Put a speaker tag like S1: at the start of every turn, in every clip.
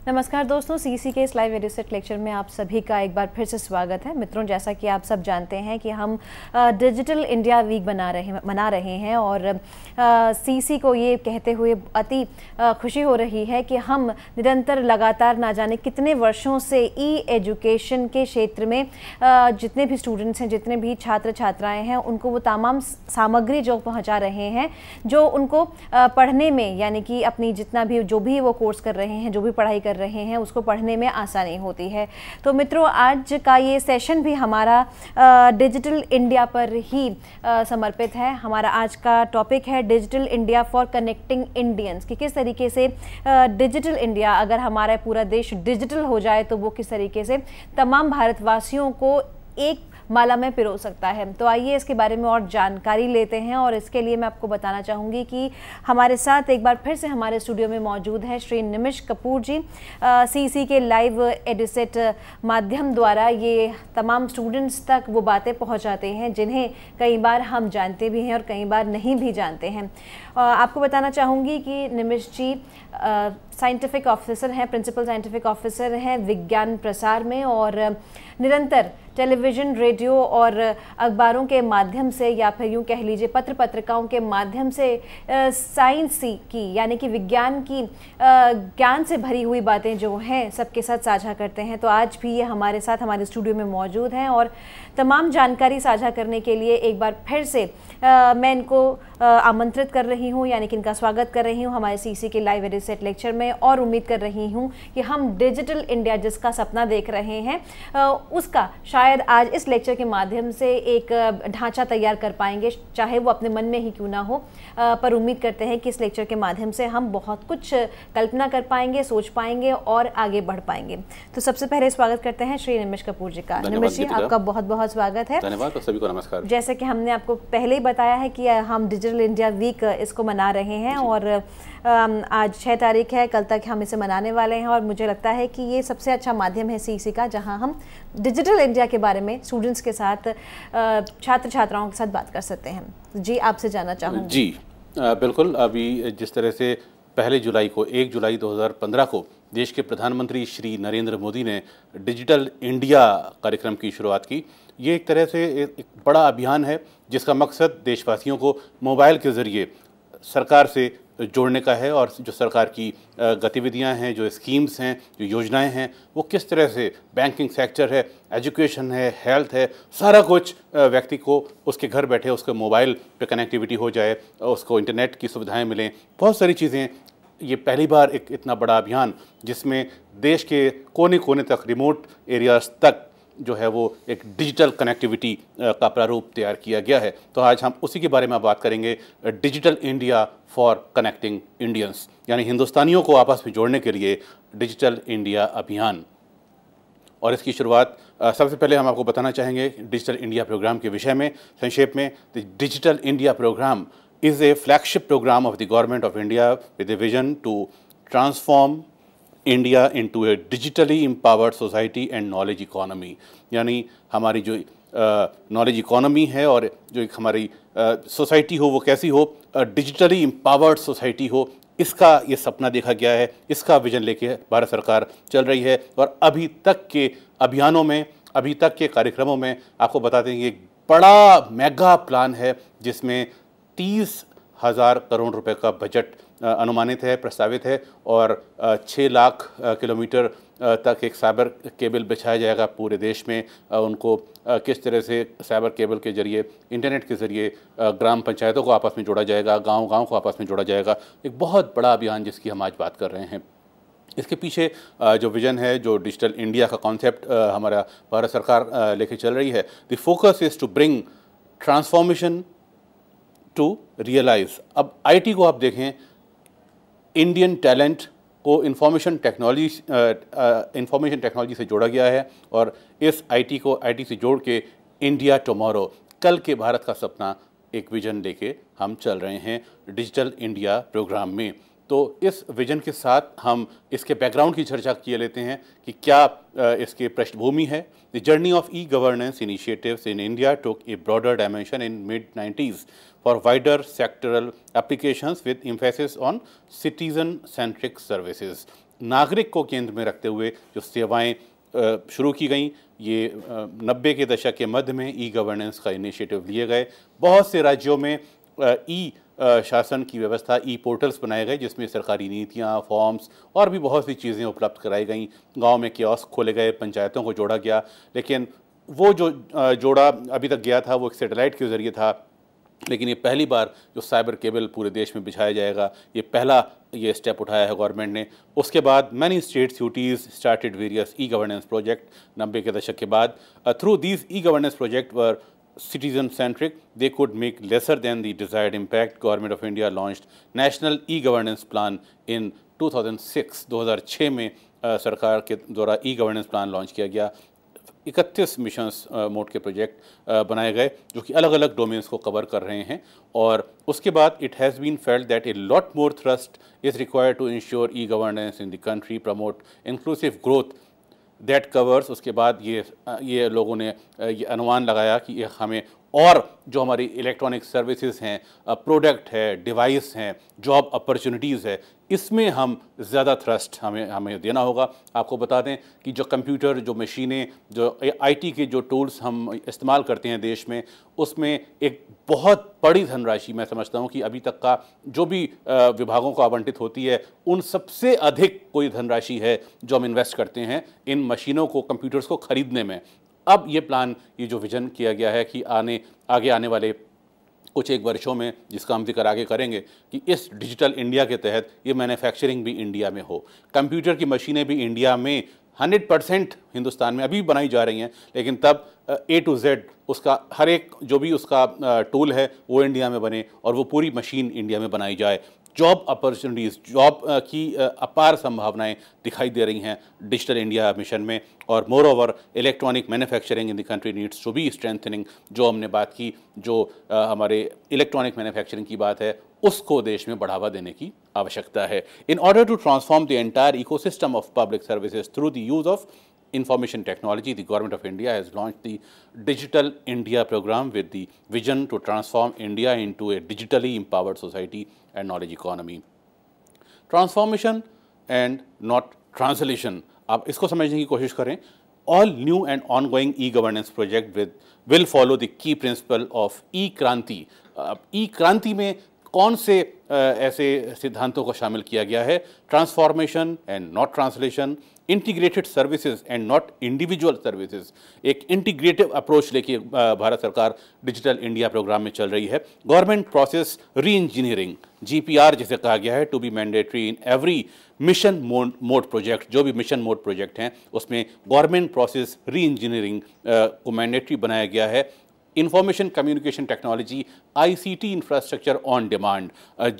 S1: नमस्कार दोस्तों, सीसी के इस लाइव एडिसेट लेक्चर में आप सभी का एक बार फिर से स्वागत है। मित्रों, जैसा कि आप सब जानते हैं कि हम डिजिटल इंडिया वीक मना रहे हैं और सीसी को ये कहते हुए अति खुशी हो रही है कि हम निरंतर लगातार ना जाने कितने वर्षों से ई एजुकेशन के क्षेत्र में जितने भी स्टूडेंट्स हैं, जितने भी छात्र छात्राएँ हैं, उनको वो तमाम सामग्री जो पहुँचा रहे हैं, जो उनको पढ़ने में, यानी कि अपनी जितना भी जो भी वो कोर्स कर रहे हैं, जो भी पढ़ाई कर रहे हैं, उसको पढ़ने में आसानी होती है। तो मित्रों, आज का ये सेशन भी हमारा डिजिटल इंडिया पर ही समर्पित है। हमारा आज का टॉपिक है digital India for connecting Indians, कि किस तरीके से डिजिटल इंडिया, अगर हमारा पूरा देश डिजिटल हो जाए तो वो किस तरीके से तमाम भारतवासियों को एक माला में पिरो सकता है। तो आइए इसके बारे में और जानकारी लेते हैं। और इसके लिए मैं आपको बताना चाहूँगी कि हमारे साथ एक बार फिर से हमारे स्टूडियो में मौजूद है श्री निमिष कपूर जी। सीसी के लाइव एडिसेट माध्यम द्वारा ये तमाम स्टूडेंट्स तक वो बातें पहुँचाते हैं जिन्हें कई बार हम जानते भी हैं और कई बार नहीं भी जानते हैं। आपको बताना चाहूँगी कि निमिष जी साइंटिफिक ऑफिसर हैं, प्रिंसिपल साइंटिफिक ऑफिसर हैं विज्ञान प्रसार में, और निरंतर टेलीविज़न, रेडियो और अखबारों के माध्यम से, या फिर यूँ कह लीजिए पत्र पत्रिकाओं के माध्यम से साइंस की, यानी कि विज्ञान की ज्ञान से भरी हुई बातें जो हैं सबके साथ साझा करते हैं। तो आज भी ये हमारे साथ हमारे स्टूडियो में मौजूद हैं और तमाम जानकारी साझा करने के लिए एक बार फिर से मैं इनको आमंत्रित कर रही हूँ, यानी कि इनका स्वागत कर रही हूँ हमारे सीसी के लाइव एडिसेट लेक्चर में, और उम्मीद कर रही हूँ कि हम डिजिटल इंडिया जिसका सपना देख रहे हैं उसका शायद आज इस लेक्चर के माध्यम से एक ढांचा तैयार कर पाएंगे, चाहे वो अपने मन में ही क्यों ना हो। पर उम्मीद करते हैं कि इस लेक्चर के माध्यम से हम बहुत कुछ कल्पना कर पाएंगे, सोच पाएंगे और आगे बढ़ पाएंगे। तो सबसे पहले स्वागत करते हैं श्री निमिष कपूर जी का। निमिष जी, आपका बहुत बहुत स्वागत है।
S2: धन्यवाद, सभी को नमस्कार।
S1: जैसे कि हमने आपको पहले ही बताया है कि हम डिजिटल इंडिया वीक इसको मना रहे हैं और आज 6 तारीख है, कल तक हम इसे मनाने वाले हैं। और मुझे लगता है कि ये सबसे अच्छा माध्यम है सीसी का, जहां हम डिजिटल इंडिया के बारे में स्टूडेंट्स के साथ, छात्र छात्राओं के साथ बात कर सकते हैं। जी, आपसे जानना चाहूँगी।
S2: जी बिल्कुल। अभी जिस तरह से 1 जुलाई 2015 को देश के प्रधानमंत्री श्री नरेंद्र मोदी ने डिजिटल इंडिया कार्यक्रम की शुरुआत की, ये एक तरह से एक बड़ा अभियान है जिसका मकसद देशवासियों को मोबाइल के ज़रिए सरकार से जोड़ने का है, और जो सरकार की गतिविधियां हैं, जो स्कीम्स हैं, जो योजनाएं हैं, वो किस तरह से बैंकिंग सेक्टर है, एजुकेशन है, हेल्थ है, सारा कुछ व्यक्ति को उसके घर बैठे उसके मोबाइल पे कनेक्टिविटी हो जाए, उसको इंटरनेट की सुविधाएं मिलें, बहुत सारी चीज़ें। ये पहली बार एक इतना बड़ा अभियान जिसमें देश के कोने कोने तक, रिमोट एरियाज तक जो है वो एक डिजिटल कनेक्टिविटी का प्रारूप तैयार किया गया है। तो आज हम उसी के बारे में बात करेंगे, digital India for connecting Indians, यानी हिंदुस्तानियों को आपस में जोड़ने के लिए डिजिटल इंडिया अभियान। और इसकी शुरुआत सबसे पहले हम आपको बताना चाहेंगे डिजिटल इंडिया प्रोग्राम के विषय में संक्षेप में। Digital India programme is a flagship programme of the government of India with a vision to transform India into a digitally empowered society and knowledge economy, यानी हमारी जो नॉलेज इकोनॉमी है और जो एक हमारी सोसाइटी हो वो कैसी हो, डिजिटली एम्पावर्ड सोसाइटी हो, इसका ये सपना देखा गया है, इसका विजन लेके भारत सरकार चल रही है। और अभी तक के अभियानों में, अभी तक के कार्यक्रमों में आपको बताते हैं कि एक बड़ा मेगा प्लान है जिसमें 30,000 करोड़ रुपए का बजट अनुमानित है, प्रस्तावित है, और 6 लाख किलोमीटर तक एक साइबर केबल बिछाया जाएगा पूरे देश में। उनको किस तरह से साइबर केबल के जरिए, इंटरनेट के ज़रिए ग्राम पंचायतों को आपस में जोड़ा जाएगा, गांव-गांव को आपस में जोड़ा जाएगा। एक बहुत बड़ा अभियान जिसकी हम आज बात कर रहे हैं। इसके पीछे जो विज़न है, जो डिजिटल इंडिया का कॉन्सेप्ट हमारा भारत सरकार लेके चल रही है, the focus is to bring transformation to realise. अब आईटी को आप देखें, इंडियन टैलेंट को इंफॉर्मेशन टेक्नोलॉजी से जोड़ा गया है, और इस आईटी को आईटी से जोड़ के इंडिया टुमारो, कल के भारत का सपना, एक विजन लेके हम चल रहे हैं डिजिटल इंडिया प्रोग्राम में। तो इस विजन के साथ हम इसके बैकग्राउंड की चर्चा किए लेते हैं कि क्या इसकी पृष्ठभूमि है। The journey of e governance initiatives in India took A broader dimension in mid-90s for wider sectoral applications with emphasis on citizen-centric services। नागरिक को केंद्र में रखते हुए जो सेवाएं शुरू की गई, ये 90 के दशक के मध्य में ई गवर्नेंस का इनिशिएटिव लिए गए। बहुत से राज्यों में ई शासन की व्यवस्था, ई पोर्टल्स बनाए गए जिसमें सरकारी नीतियाँ, फॉर्म्स और भी बहुत सी चीज़ें उपलब्ध कराई गई। गांव में कियोस्क खोले गए, पंचायतों को जोड़ा गया, लेकिन वो जो जोड़ा अभी तक गया था वो एक सैटेलाइट के ज़रिए था। लेकिन ये पहली बार जो साइबर केबल पूरे देश में बिछाया जाएगा, ये पहला ये स्टेप उठाया है गवर्नमेंट ने। उसके बाद many states UTs started various e governance project 90 के दशक के बाद। Through these e governance project were citizen centric, they could make lesser than the desired impact. Government of India launched National E-Governance Plan in 2006. 2006 में सरकार के द्वारा e governance plan launch किया गया। 31 मिशंस मोड के प्रोजेक्ट बनाए गए जो कि अलग अलग डोमेन्स को कवर कर रहे हैं। और उसके बाद it has been felt that a lot more thrust is required to ensure e governance in the country, promote inclusive growth that covers. उसके बाद ये लोगों ने ये अनुमान लगाया कि ये हमें और जो हमारी इलेक्ट्रॉनिक सर्विसेज हैं, प्रोडक्ट है, डिवाइस हैं, जॉब अपॉर्चुनिटीज़ है, इसमें हम ज़्यादा थ्रस्ट हमें देना होगा। आपको बता दें कि जो कंप्यूटर, जो मशीनें, जो आईटी के जो टूल्स हम इस्तेमाल करते हैं देश में, उसमें एक बहुत बड़ी धनराशि, मैं समझता हूँ कि अभी तक का जो भी विभागों को आवंटित होती है, उन सबसे अधिक कोई धनराशि है जो हम इन्वेस्ट करते हैं इन मशीनों को, कंप्यूटर्स को खरीदने में। अब ये प्लान, ये जो विजन किया गया है कि आगे आने वाले कुछ एक वर्षों में, जिसका हम जिक्र आगे करेंगे, कि इस डिजिटल इंडिया के तहत ये मैन्युफैक्चरिंग भी इंडिया में हो, कंप्यूटर की मशीनें भी इंडिया में 100% हिंदुस्तान में अभी बनाई जा रही हैं, लेकिन तब A to Z उसका हर एक जो भी उसका टूल है वो इंडिया में बने और वो पूरी मशीन इंडिया में बनाई जाए। जॉब अपॉर्चुनिटीज़, जॉब की अपार संभावनाएं दिखाई दे रही हैं डिजिटल इंडिया मिशन में। और moreover electronic manufacturing in the country needs to be strengthening. जो हमने बात की, जो हमारे इलेक्ट्रॉनिक मैन्युफैक्चरिंग की बात है, उसको देश में बढ़ावा देने की आवश्यकता है। In order to transform the entire ecosystem of public services through the use of information technology, the Government of India has launched the Digital India program with the vision to transform India into a digitally empowered society and knowledge economy. Transformation and not translation. आप इसको समझने की कोशिश करें। All new and ongoing e-governance project will follow the key principle of e-क्रांति। e-क्रांति में कौन से ऐसे सिद्धांतों को शामिल किया गया है? Transformation and not translation, integrated services and not individual services. एक इंटीग्रेटिव अप्रोच लेके भारत सरकार डिजिटल इंडिया प्रोग्राम में चल रही है। Government process re engineering, GPR जिसे कहा गया है, to be mandatory in every mission mode project. जो भी मिशन मोड प्रोजेक्ट हैं उसमें गवर्नमेंट प्रोसेस री इंजीनियरिंग को मैंडेटरी बनाया गया है। Information communication technology, ICT infrastructure on demand,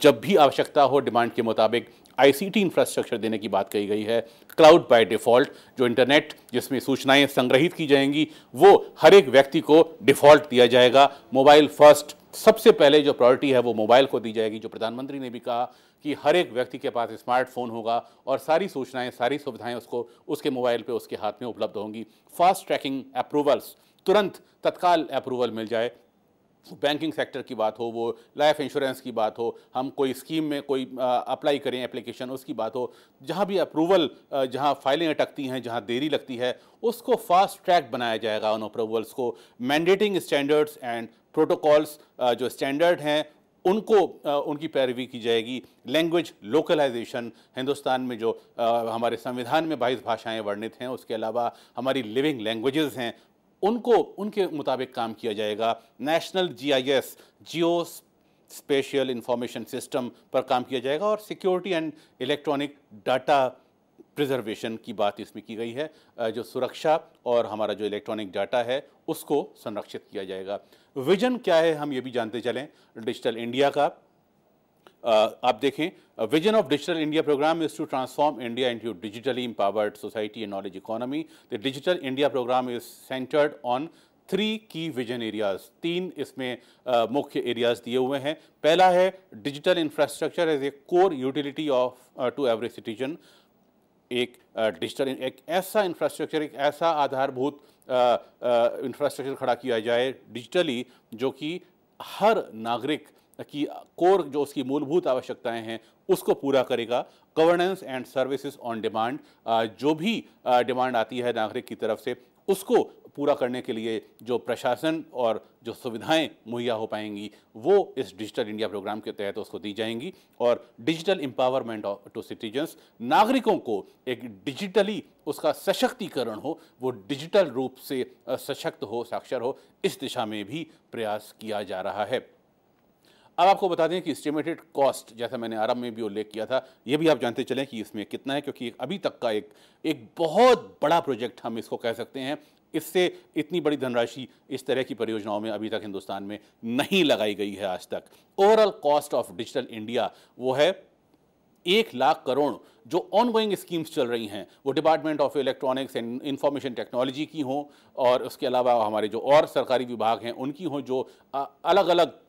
S2: जब भी आवश्यकता हो डिमांड के मुताबिक ICT इंफ्रास्ट्रक्चर देने की बात कही गई है। क्लाउड बाय डिफ़ॉल्ट, जो इंटरनेट जिसमें सूचनाएं संग्रहित की जाएंगी वो हर एक व्यक्ति को डिफ़ॉल्ट दिया जाएगा। मोबाइल फर्स्ट, सबसे पहले जो प्रायोरिटी है वो मोबाइल को दी जाएगी। जो प्रधानमंत्री ने भी कहा कि हर एक व्यक्ति के पास स्मार्टफोन होगा और सारी सूचनाएं, सारी सुविधाएं उसको उसके मोबाइल पे, उसके हाथ में उपलब्ध होंगी। फास्ट ट्रैकिंग अप्रूवल्स, तुरंत तत्काल अप्रूवल मिल जाए। बैंकिंग सेक्टर की बात हो, वो लाइफ इंश्योरेंस की बात हो, हम कोई स्कीम में कोई अप्लाई करें एप्लीकेशन, उसकी बात हो, जहाँ भी अप्रूवल, जहाँ फाइलें अटकती हैं, जहाँ देरी लगती है, उसको फास्ट ट्रैक बनाया जाएगा उन अप्रूवल्स को। मैंडेटिंग स्टैंडर्ड्स एंड प्रोटोकॉल्स, जो स्टैंडर्ड हैं उनको उनकी पैरवी की जाएगी। लैंग्वेज लोकलाइजेशन, हिंदुस्तान में जो हमारे संविधान में 22 भाषाएं वर्णित हैं, उसके अलावा हमारी लिविंग लैंग्वेजेस हैं, उनको उनके मुताबिक काम किया जाएगा। नेशनल GIS, जियो स्पेशियल इंफॉर्मेशन सिस्टम पर काम किया जाएगा। और security and electronic data preservation की बात इसमें की गई है। जो सुरक्षा और हमारा जो इलेक्ट्रॉनिक डाटा है उसको संरक्षित किया जाएगा। विजन क्या है हम ये भी जानते चलें डिजिटल इंडिया का। आप देखें, vision of digital India programme is to transform India into digitally empowered society and knowledge economy. The digital India programme is centred on 3 की विजन एरियाज। 3 इसमें मुख्य एरियाज दिए हुए हैं। पहला है digital infrastructure as a core utility of to every citizen. एक digital, एक ऐसा इंफ्रास्ट्रक्चर, एक ऐसा आधारभूत इंफ्रास्ट्रक्चर खड़ा किया जाए डिजिटली जो कि हर नागरिक की कोर जो उसकी मूलभूत आवश्यकताएं हैं उसको पूरा करेगा। Governance and services on demand, जो भी डिमांड आती है नागरिक की तरफ से उसको पूरा करने के लिए जो प्रशासन और जो सुविधाएं मुहैया हो पाएंगी वो इस डिजिटल इंडिया प्रोग्राम के तहत उसको दी जाएंगी। और डिजिटल एम्पावरमेंट टू सिटीजन्स, नागरिकों को एक डिजिटली उसका सशक्तिकरण हो, वो डिजिटल रूप से सशक्त हो, साक्षर हो, इस दिशा में भी प्रयास किया जा रहा है। अब आपको बता दें कि एस्टिमेटेड कॉस्ट, जैसा मैंने आरंभ में भी उल्लेख किया था, ये भी आप जानते चलें कि इसमें कितना है, क्योंकि अभी तक का एक बहुत बड़ा प्रोजेक्ट हम इसको कह सकते हैं। इससे इतनी बड़ी धनराशि इस तरह की परियोजनाओं में अभी तक हिंदुस्तान में नहीं लगाई गई है आज तक। Overall cost of digital India वो है 1,00,000 करोड़। जो ऑनगोइंग स्कीम्स चल रही हैं वो department of electronics and information technology की हों, और उसके अलावा हमारे जो और सरकारी विभाग हैं उनकी हों, जो अलग अलग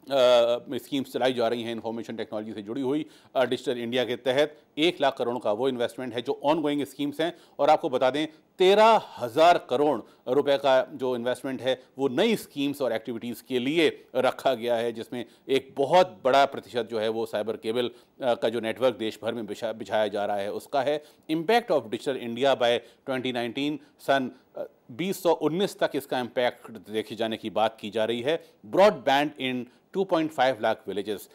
S2: स्कीम्स चलाई जा रही हैं इंफॉर्मेशन टेक्नोलॉजी से जुड़ी हुई डिजिटल इंडिया के तहत। 1,00,000 करोड़ का वो इन्वेस्टमेंट है जो ऑनगोइंग स्कीम्स हैं। और आपको बता दें 13,000 करोड़ रुपए का जो इन्वेस्टमेंट है वो नई स्कीम्स और एक्टिविटीज़ के लिए रखा गया है, जिसमें एक बहुत बड़ा प्रतिशत जो है वो साइबर केबल का जो नेटवर्क देश भर में बिछाया जा रहा है उसका है। Impact of digital India by 2019 सन 2019 तक इसका इम्पैक्ट देखे जाने की बात की जा रही है। ब्रॉडबैंड इन 2.5 लाख विलेजेस,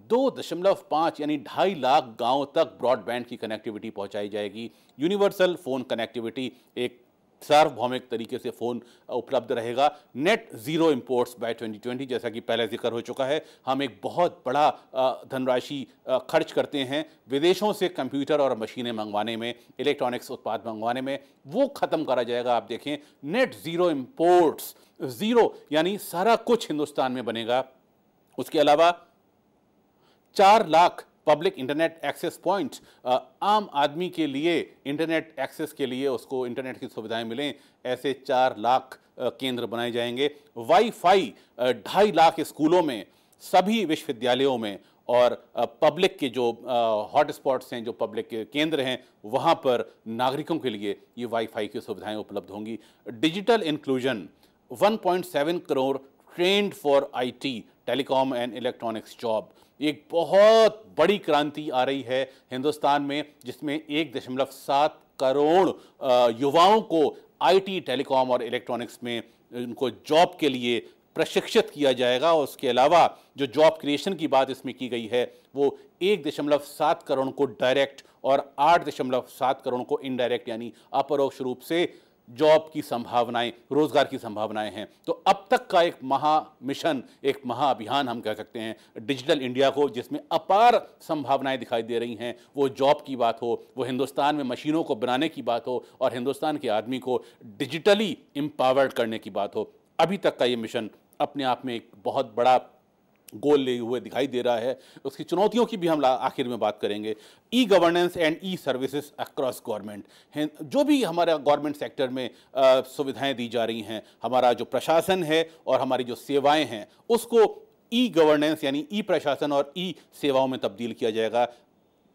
S2: 2.5 यानी 2.5 लाख गांव तक ब्रॉडबैंड की कनेक्टिविटी पहुंचाई जाएगी। यूनिवर्सल फोन कनेक्टिविटी, एक सार्वभौमिक तरीके से फ़ोन उपलब्ध रहेगा। नेट ज़ीरो इंपोर्ट्स बाय 2020, जैसा कि पहले जिक्र हो चुका है, हम एक बहुत बड़ा धनराशि खर्च करते हैं विदेशों से कंप्यूटर और मशीनें मंगवाने में, इलेक्ट्रॉनिक्स उत्पाद मंगवाने में, वो ख़त्म करा जाएगा। आप देखें नेट ज़ीरो इंपोर्ट्स, ज़ीरो यानी सारा कुछ हिंदुस्तान में बनेगा। उसके अलावा 4 lakh public internet access points, आम आदमी के लिए इंटरनेट एक्सेस के लिए उसको इंटरनेट की सुविधाएं मिलें, ऐसे 4 लाख केंद्र बनाए जाएंगे। वाईफाई 2.5 लाख स्कूलों में, सभी विश्वविद्यालयों में, और पब्लिक के जो हॉटस्पॉट्स हैं, जो पब्लिक के केंद्र हैं, वहाँ पर नागरिकों के लिए ये वाईफाई की सुविधाएं उपलब्ध होंगी। Digital inclusion, 1.7 crore trend for IT, telecom and electronics job. एक बहुत बड़ी क्रांति आ रही है हिंदुस्तान में, जिसमें 1.7 करोड़ युवाओं को आईटी, टेलीकॉम और इलेक्ट्रॉनिक्स में उनको जॉब के लिए प्रशिक्षित किया जाएगा। और उसके अलावा जो जॉब क्रिएशन की बात इसमें की गई है वो 1.7 करोड़ को डायरेक्ट और 8.7 करोड़ को इनडायरेक्ट यानी अपरोक्ष रूप से जॉब की संभावनाएं, रोजगार की संभावनाएं हैं। तो अब तक का एक महा मिशन, एक महा अभियान हम कह सकते हैं डिजिटल इंडिया को, जिसमें अपार संभावनाएं दिखाई दे रही हैं। वो जॉब की बात हो, वो हिंदुस्तान में मशीनों को बनाने की बात हो, और हिंदुस्तान के आदमी को डिजिटली एम्पावर्ड करने की बात हो। अभी तक का ये मिशन अपने आप में एक बहुत बड़ा गोल लिए हुए दिखाई दे रहा है। उसकी चुनौतियों की भी हम आखिर में बात करेंगे। E governance and E services across government, जो भी हमारा गवर्नमेंट सेक्टर में सुविधाएं दी जा रही हैं, हमारा जो प्रशासन है और हमारी जो सेवाएं हैं, उसको ई गवर्नेंस यानी ई प्रशासन और ई सेवाओं में तब्दील किया जाएगा।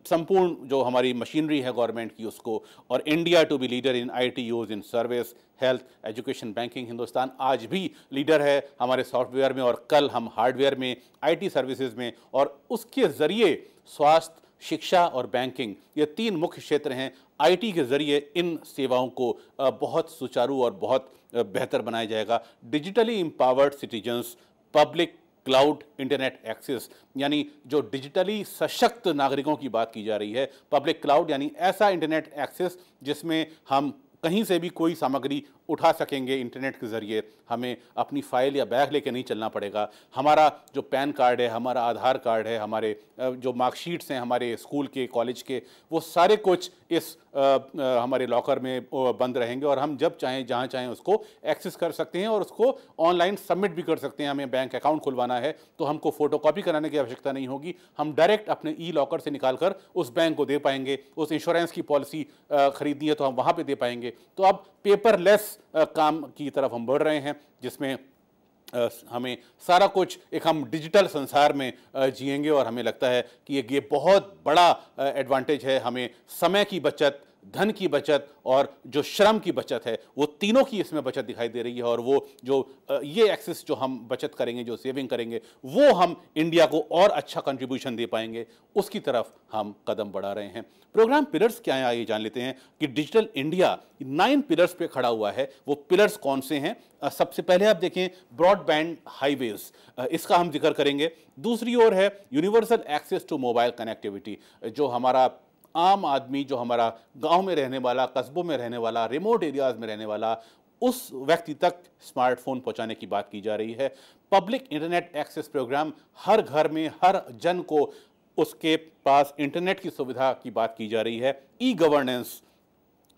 S2: संपूर्ण जो हमारी मशीनरी है गवर्नमेंट की उसको, और India to be leader in IT use in service, health, education, banking. Hindustan आज भी लीडर है हमारे सॉफ्टवेयर में, और कल हम हार्डवेयर में, आईटी सर्विसेज में, और उसके ज़रिए स्वास्थ्य, शिक्षा और बैंकिंग, ये 3 मुख्य क्षेत्र हैं। आईटी के ज़रिए इन सेवाओं को बहुत सुचारू और बहुत बेहतर बनाया जाएगा। Digitally empowered citizens, public cloud internet access, यानी जो डिजिटली सशक्त नागरिकों की बात की जा रही है। पब्लिक क्लाउड यानी ऐसा इंटरनेट एक्सेस जिसमें हम कहीं से भी कोई सामग्री उठा सकेंगे इंटरनेट के ज़रिए, हमें अपनी फ़ाइल या बैग लेके नहीं चलना पड़ेगा। हमारा जो पैन कार्ड है, हमारा आधार कार्ड है, हमारे जो मार्कशीट्स हैं हमारे स्कूल के, कॉलेज के, वो सारे कुछ इस हमारे लॉकर में बंद रहेंगे, और हम जब चाहें जहाँ चाहें उसको एक्सेस कर सकते हैं, और उसको ऑनलाइन सबमिट भी कर सकते हैं। हमें बैंक अकाउंट खुलवाना है तो हमको फ़ोटोकॉपी कराने की आवश्यकता नहीं होगी, हम डायरेक्ट अपने ई लॉकर से निकाल कर उस बैंक को दे पाएंगे। उस इंश्योरेंस की पॉलिसी खरीदनी है तो हम वहाँ पर दे पाएंगे। तो अब पेपरलेस काम की तरफ हम बढ़ रहे हैं, जिसमें हमें सारा कुछ एक हम डिजिटल संसार में जिएंगे, और हमें लगता है कि ये बहुत बड़ा एडवांटेज है। हमें समय की बचत, धन की बचत और जो श्रम की बचत है, वो तीनों की इसमें बचत दिखाई दे रही है। और वो जो ये एक्सेस जो हम बचत करेंगे, जो सेविंग करेंगे, वो हम इंडिया को और अच्छा कंट्रीब्यूशन दे पाएंगे, उसकी तरफ हम कदम बढ़ा रहे हैं। प्रोग्राम पिलर्स क्या हैं, आइए जान लेते हैं कि डिजिटल इंडिया 9 पिलर्स पे खड़ा हुआ है। वो पिलर्स कौन से हैं? सबसे पहले आप देखें ब्रॉडबैंड हाईवेज, इसका हम जिक्र करेंगे। दूसरी ओर है universal access to mobile connectivity, जो हमारा आम आदमी, जो हमारा गांव में रहने वाला, कस्बों में रहने वाला, रिमोट एरियाज में रहने वाला, उस व्यक्ति तक स्मार्टफोन पहुंचाने की बात की जा रही है। पब्लिक इंटरनेट एक्सेस प्रोग्राम, हर घर में हर जन को उसके पास इंटरनेट की सुविधा की बात की जा रही है। E governance,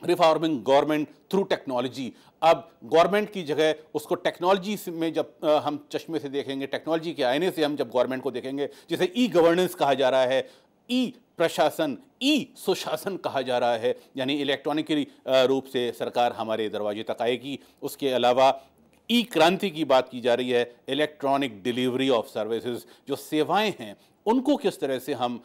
S2: reforming government through technology. अब गवर्नमेंट की जगह उसको टेक्नोलॉजी में जब हम चश्मे से देखेंगे, टेक्नोलॉजी के आईने से हम जब गवर्नमेंट को देखेंगे, जिसे ई गवर्नेंस कहा जा रहा है, ई प्रशासन, ई सुशासन कहा जा रहा है, यानी इलेक्ट्रॉनिकली रूप से सरकार हमारे दरवाजे तक आएगी। उसके अलावा ई क्रांति की बात की जा रही है, इलेक्ट्रॉनिक डिलीवरी ऑफ सर्विसेज, जो सेवाएं हैं उनको किस तरह से हम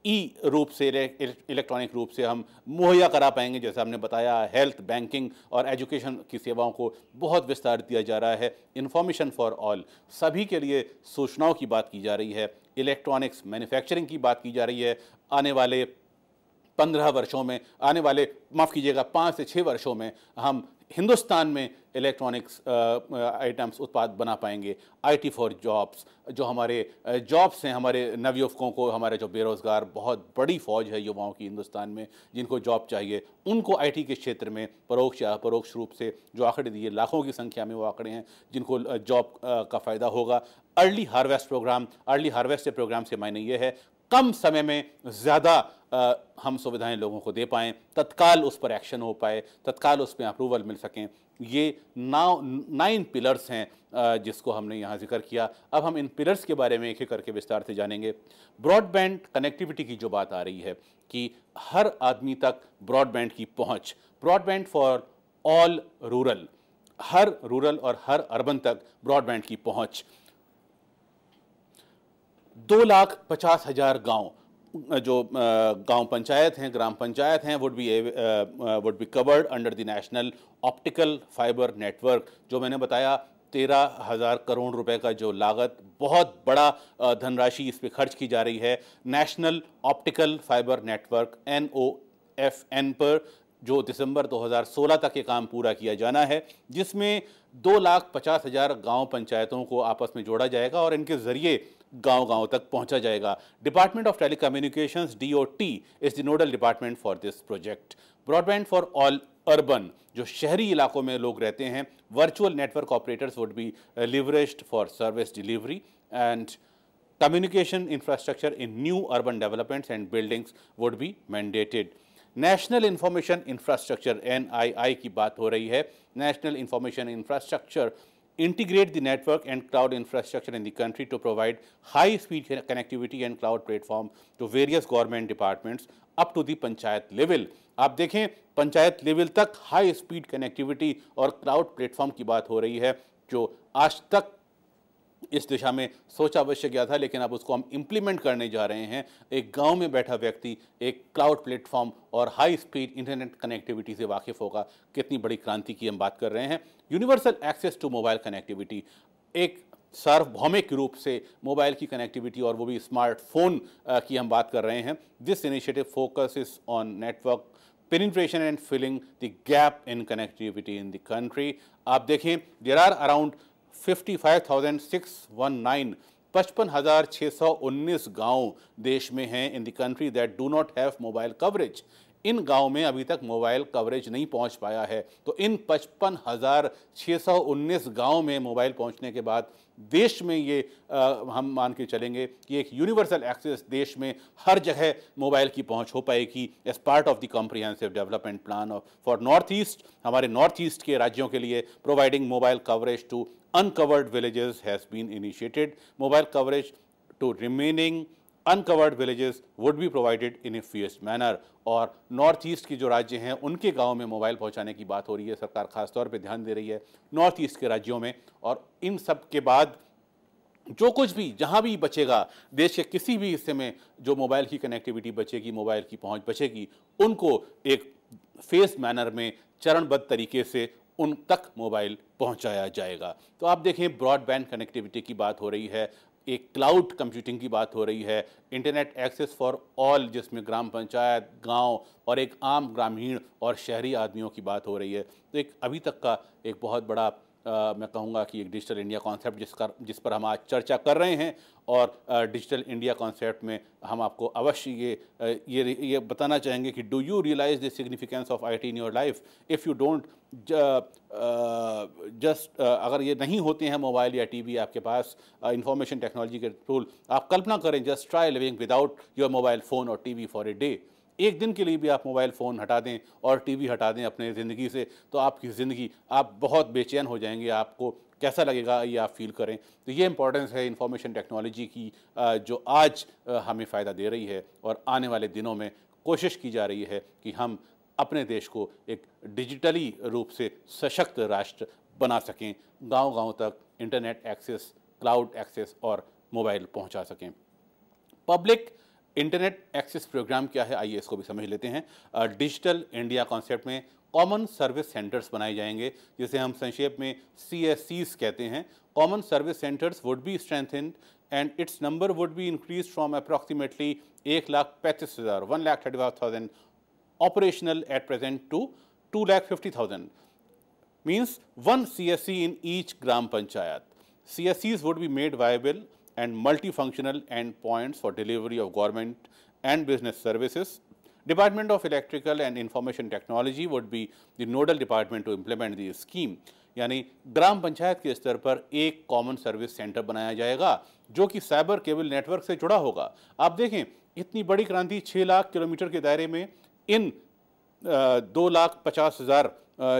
S2: ई रूप से, इलेक्ट्रॉनिक रूप से हम मुहैया करा पाएंगे। जैसा हमने बताया, हेल्थ, बैंकिंग और एजुकेशन की सेवाओं को बहुत विस्तार दिया जा रहा है। इंफॉर्मेशन फॉर ऑल, सभी के लिए सूचनाओं की बात की जा रही है। इलेक्ट्रॉनिक्स मैन्युफैक्चरिंग की बात की जा रही है। आने वाले 15 वर्षों में, आने वाले माफ़ कीजिएगा 5 से 6 वर्षों में हम हिंदुस्तान में इलेक्ट्रॉनिक्स आइटम्स उत्पाद बना पाएंगे। आईटी फॉर जॉब्स, जो हमारे जॉब्स हैं, हमारे नवयुवकों को, हमारे जो बेरोज़गार बहुत बड़ी फौज है युवाओं की हिंदुस्तान में, जिनको जॉब चाहिए, उनको आईटी के क्षेत्र में परोक्ष या अपरोक्ष रूप से, जो आंकड़े दिए लाखों की संख्या में वो आंकड़े हैं, जिनको जॉब का फ़ायदा होगा। Early harvest programme, early harvest programme से मायने ये है कम समय में ज़्यादा हम सुविधाएं लोगों को दे पाएँ, तत्काल उस पर एक्शन हो पाए, तत्काल उस पर अप्रूवल मिल सकें। ये 9 पिलर्स हैं जिसको हमने यहाँ जिक्र किया। अब हम इन पिलर्स के बारे में एक एक करके विस्तार से जानेंगे। ब्रॉडबैंड कनेक्टिविटी की जो बात आ रही है कि हर आदमी तक ब्रॉडबैंड की पहुँच, broadband for all rural, her rural और हर अर्बन तक ब्रॉडबैंड की पहुँच। 2,50,000 गांव, जो गांव पंचायत हैं, ग्राम पंचायत हैं, would be covered under the national optical fibre network. जो मैंने बताया 13,000 करोड़ रुपए का जो लागत, बहुत बड़ा धनराशि इस पे खर्च की जा रही है national optical fibre network NOFN पर, जो दिसंबर 2016 तक ये काम पूरा किया जाना है, जिसमें 2,50,000 गांव पंचायतों को आपस में जोड़ा जाएगा और इनके जरिए गांव-गांव तक पहुंचा जाएगा। Department of telecommunications DOT is the nodal department for this project. Broadband for all urban, जो शहरी इलाकों में लोग रहते हैं, virtual network operators would be leveraged for service delivery and communication infrastructure in new urban developments and buildings would be mandated. National information infrastructure NII की बात हो रही है। National information infrastructure integrate the network and cloud infrastructure in the country to provide high speed connectivity and cloud platform to various government departments up to the panchayat level. आप देखें panchayat level तक high speed connectivity और cloud platform की बात हो रही है, जो आज तक इस दिशा में सोचा अवश्य गया था, लेकिन अब उसको हम इम्प्लीमेंट करने जा रहे हैं। एक गांव में बैठा व्यक्ति एक क्लाउड प्लेटफॉर्म और हाई स्पीड इंटरनेट कनेक्टिविटी से वाकिफ होगा। कितनी बड़ी क्रांति की हम बात कर रहे हैं। Universal access to mobile connectivity, एक सार्वभौमिक रूप से मोबाइल की कनेक्टिविटी और वो भी स्मार्टफोन की हम बात कर रहे हैं। This initiative focuses on network penetration and filling the gap in connectivity in the country। आप देखें there are around 55,619 55,619 गांव देश में हैं in the country that do not have mobile coverage. इन गांव में अभी तक मोबाइल कवरेज नहीं पहुंच पाया है। तो इन 55,619 गांव में मोबाइल पहुंचने के बाद देश में ये हम मान के चलेंगे कि एक यूनिवर्सल एक्सेस देश में हर जगह मोबाइल की पहुंच हो पाएगी as part of the comprehensive development plan for north east. हमारे नॉर्थ ईस्ट के राज्यों के लिए providing mobile coverage to uncovered villages has been initiated. Mobile coverage to remaining uncovered villages would be provided in a phased manner। और north east की जो राज्य हैं उनके गांव में मोबाइल पहुंचाने की बात हो रही है। सरकार खासतौर पे ध्यान दे रही है नॉर्थ ईस्ट के राज्यों में। और इन सब के बाद जो कुछ भी जहां भी बचेगा, देश के किसी भी हिस्से में जो मोबाइल की कनेक्टिविटी बचेगी, मोबाइल की पहुंच बचेगी, उनको एक फेस मैनर में चरणबद्ध तरीके से उन तक मोबाइल पहुंचाया जाएगा। तो आप देखें, ब्रॉडबैंड कनेक्टिविटी की बात हो रही है, एक क्लाउड कंप्यूटिंग की बात हो रही है, इंटरनेट एक्सेस फॉर ऑल जिसमें ग्राम पंचायत, गांव और एक आम ग्रामीण और शहरी आदमियों की बात हो रही है। तो एक अभी तक का एक बहुत बड़ा मैं कहूँगा कि एक डिजिटल इंडिया कॉन्सेप्ट जिस पर हम आज चर्चा कर रहे हैं। और डिजिटल इंडिया कॉन्सेप्ट में हम आपको अवश्य ये बताना चाहेंगे कि do you realise the significance of IT in your life. If you don't just अगर ये नहीं होते हैं मोबाइल या टीवी आपके पास, इंफॉर्मेशन टेक्नोलॉजी के टूल, आप कल्पना करें, just try living without your mobile phone और टीवी फॉर ए डे। एक दिन के लिए भी आप मोबाइल फ़ोन हटा दें और टीवी हटा दें अपने ज़िंदगी से, तो आपकी ज़िंदगी, आप बहुत बेचैन हो जाएंगे। आपको कैसा लगेगा ये आप फील करें। तो ये इंपॉर्टेंस है इंफॉर्मेशन टेक्नोलॉजी की जो आज हमें फ़ायदा दे रही है और आने वाले दिनों में कोशिश की जा रही है कि हम अपने देश को एक डिजिटली रूप से सशक्त राष्ट्र बना सकें, गांव-गांव तक इंटरनेट एक्सेस, क्लाउड एक्सेस और मोबाइल पहुंचा सकें। पब्लिक इंटरनेट एक्सेस प्रोग्राम क्या है, आइए इसको भी समझ लेते हैं। डिजिटल इंडिया कॉन्सेप्ट में कॉमन सर्विस सेंटर्स बनाए जाएंगे, जिसे हम संक्षेप में CSCs कहते हैं। Common service centres would be strengthened and it's number would be increase from approximately 1,35,000 operational at present to 2,50,000, means one CSC in each gram panchayat. CSCs would be made viable and multifunctional endpoints for delivery of government and business services. Department of Electrical and Information Technology would be the nodal department to implement the scheme. यानी ग्राम पंचायत के स्तर पर एक common service centre बनाया जाएगा जो कि cyber cable network से जुड़ा होगा। आप देखें, इतनी बड़ी क्रांति 6 लाख किलोमीटर के दायरे में इन 2,50,000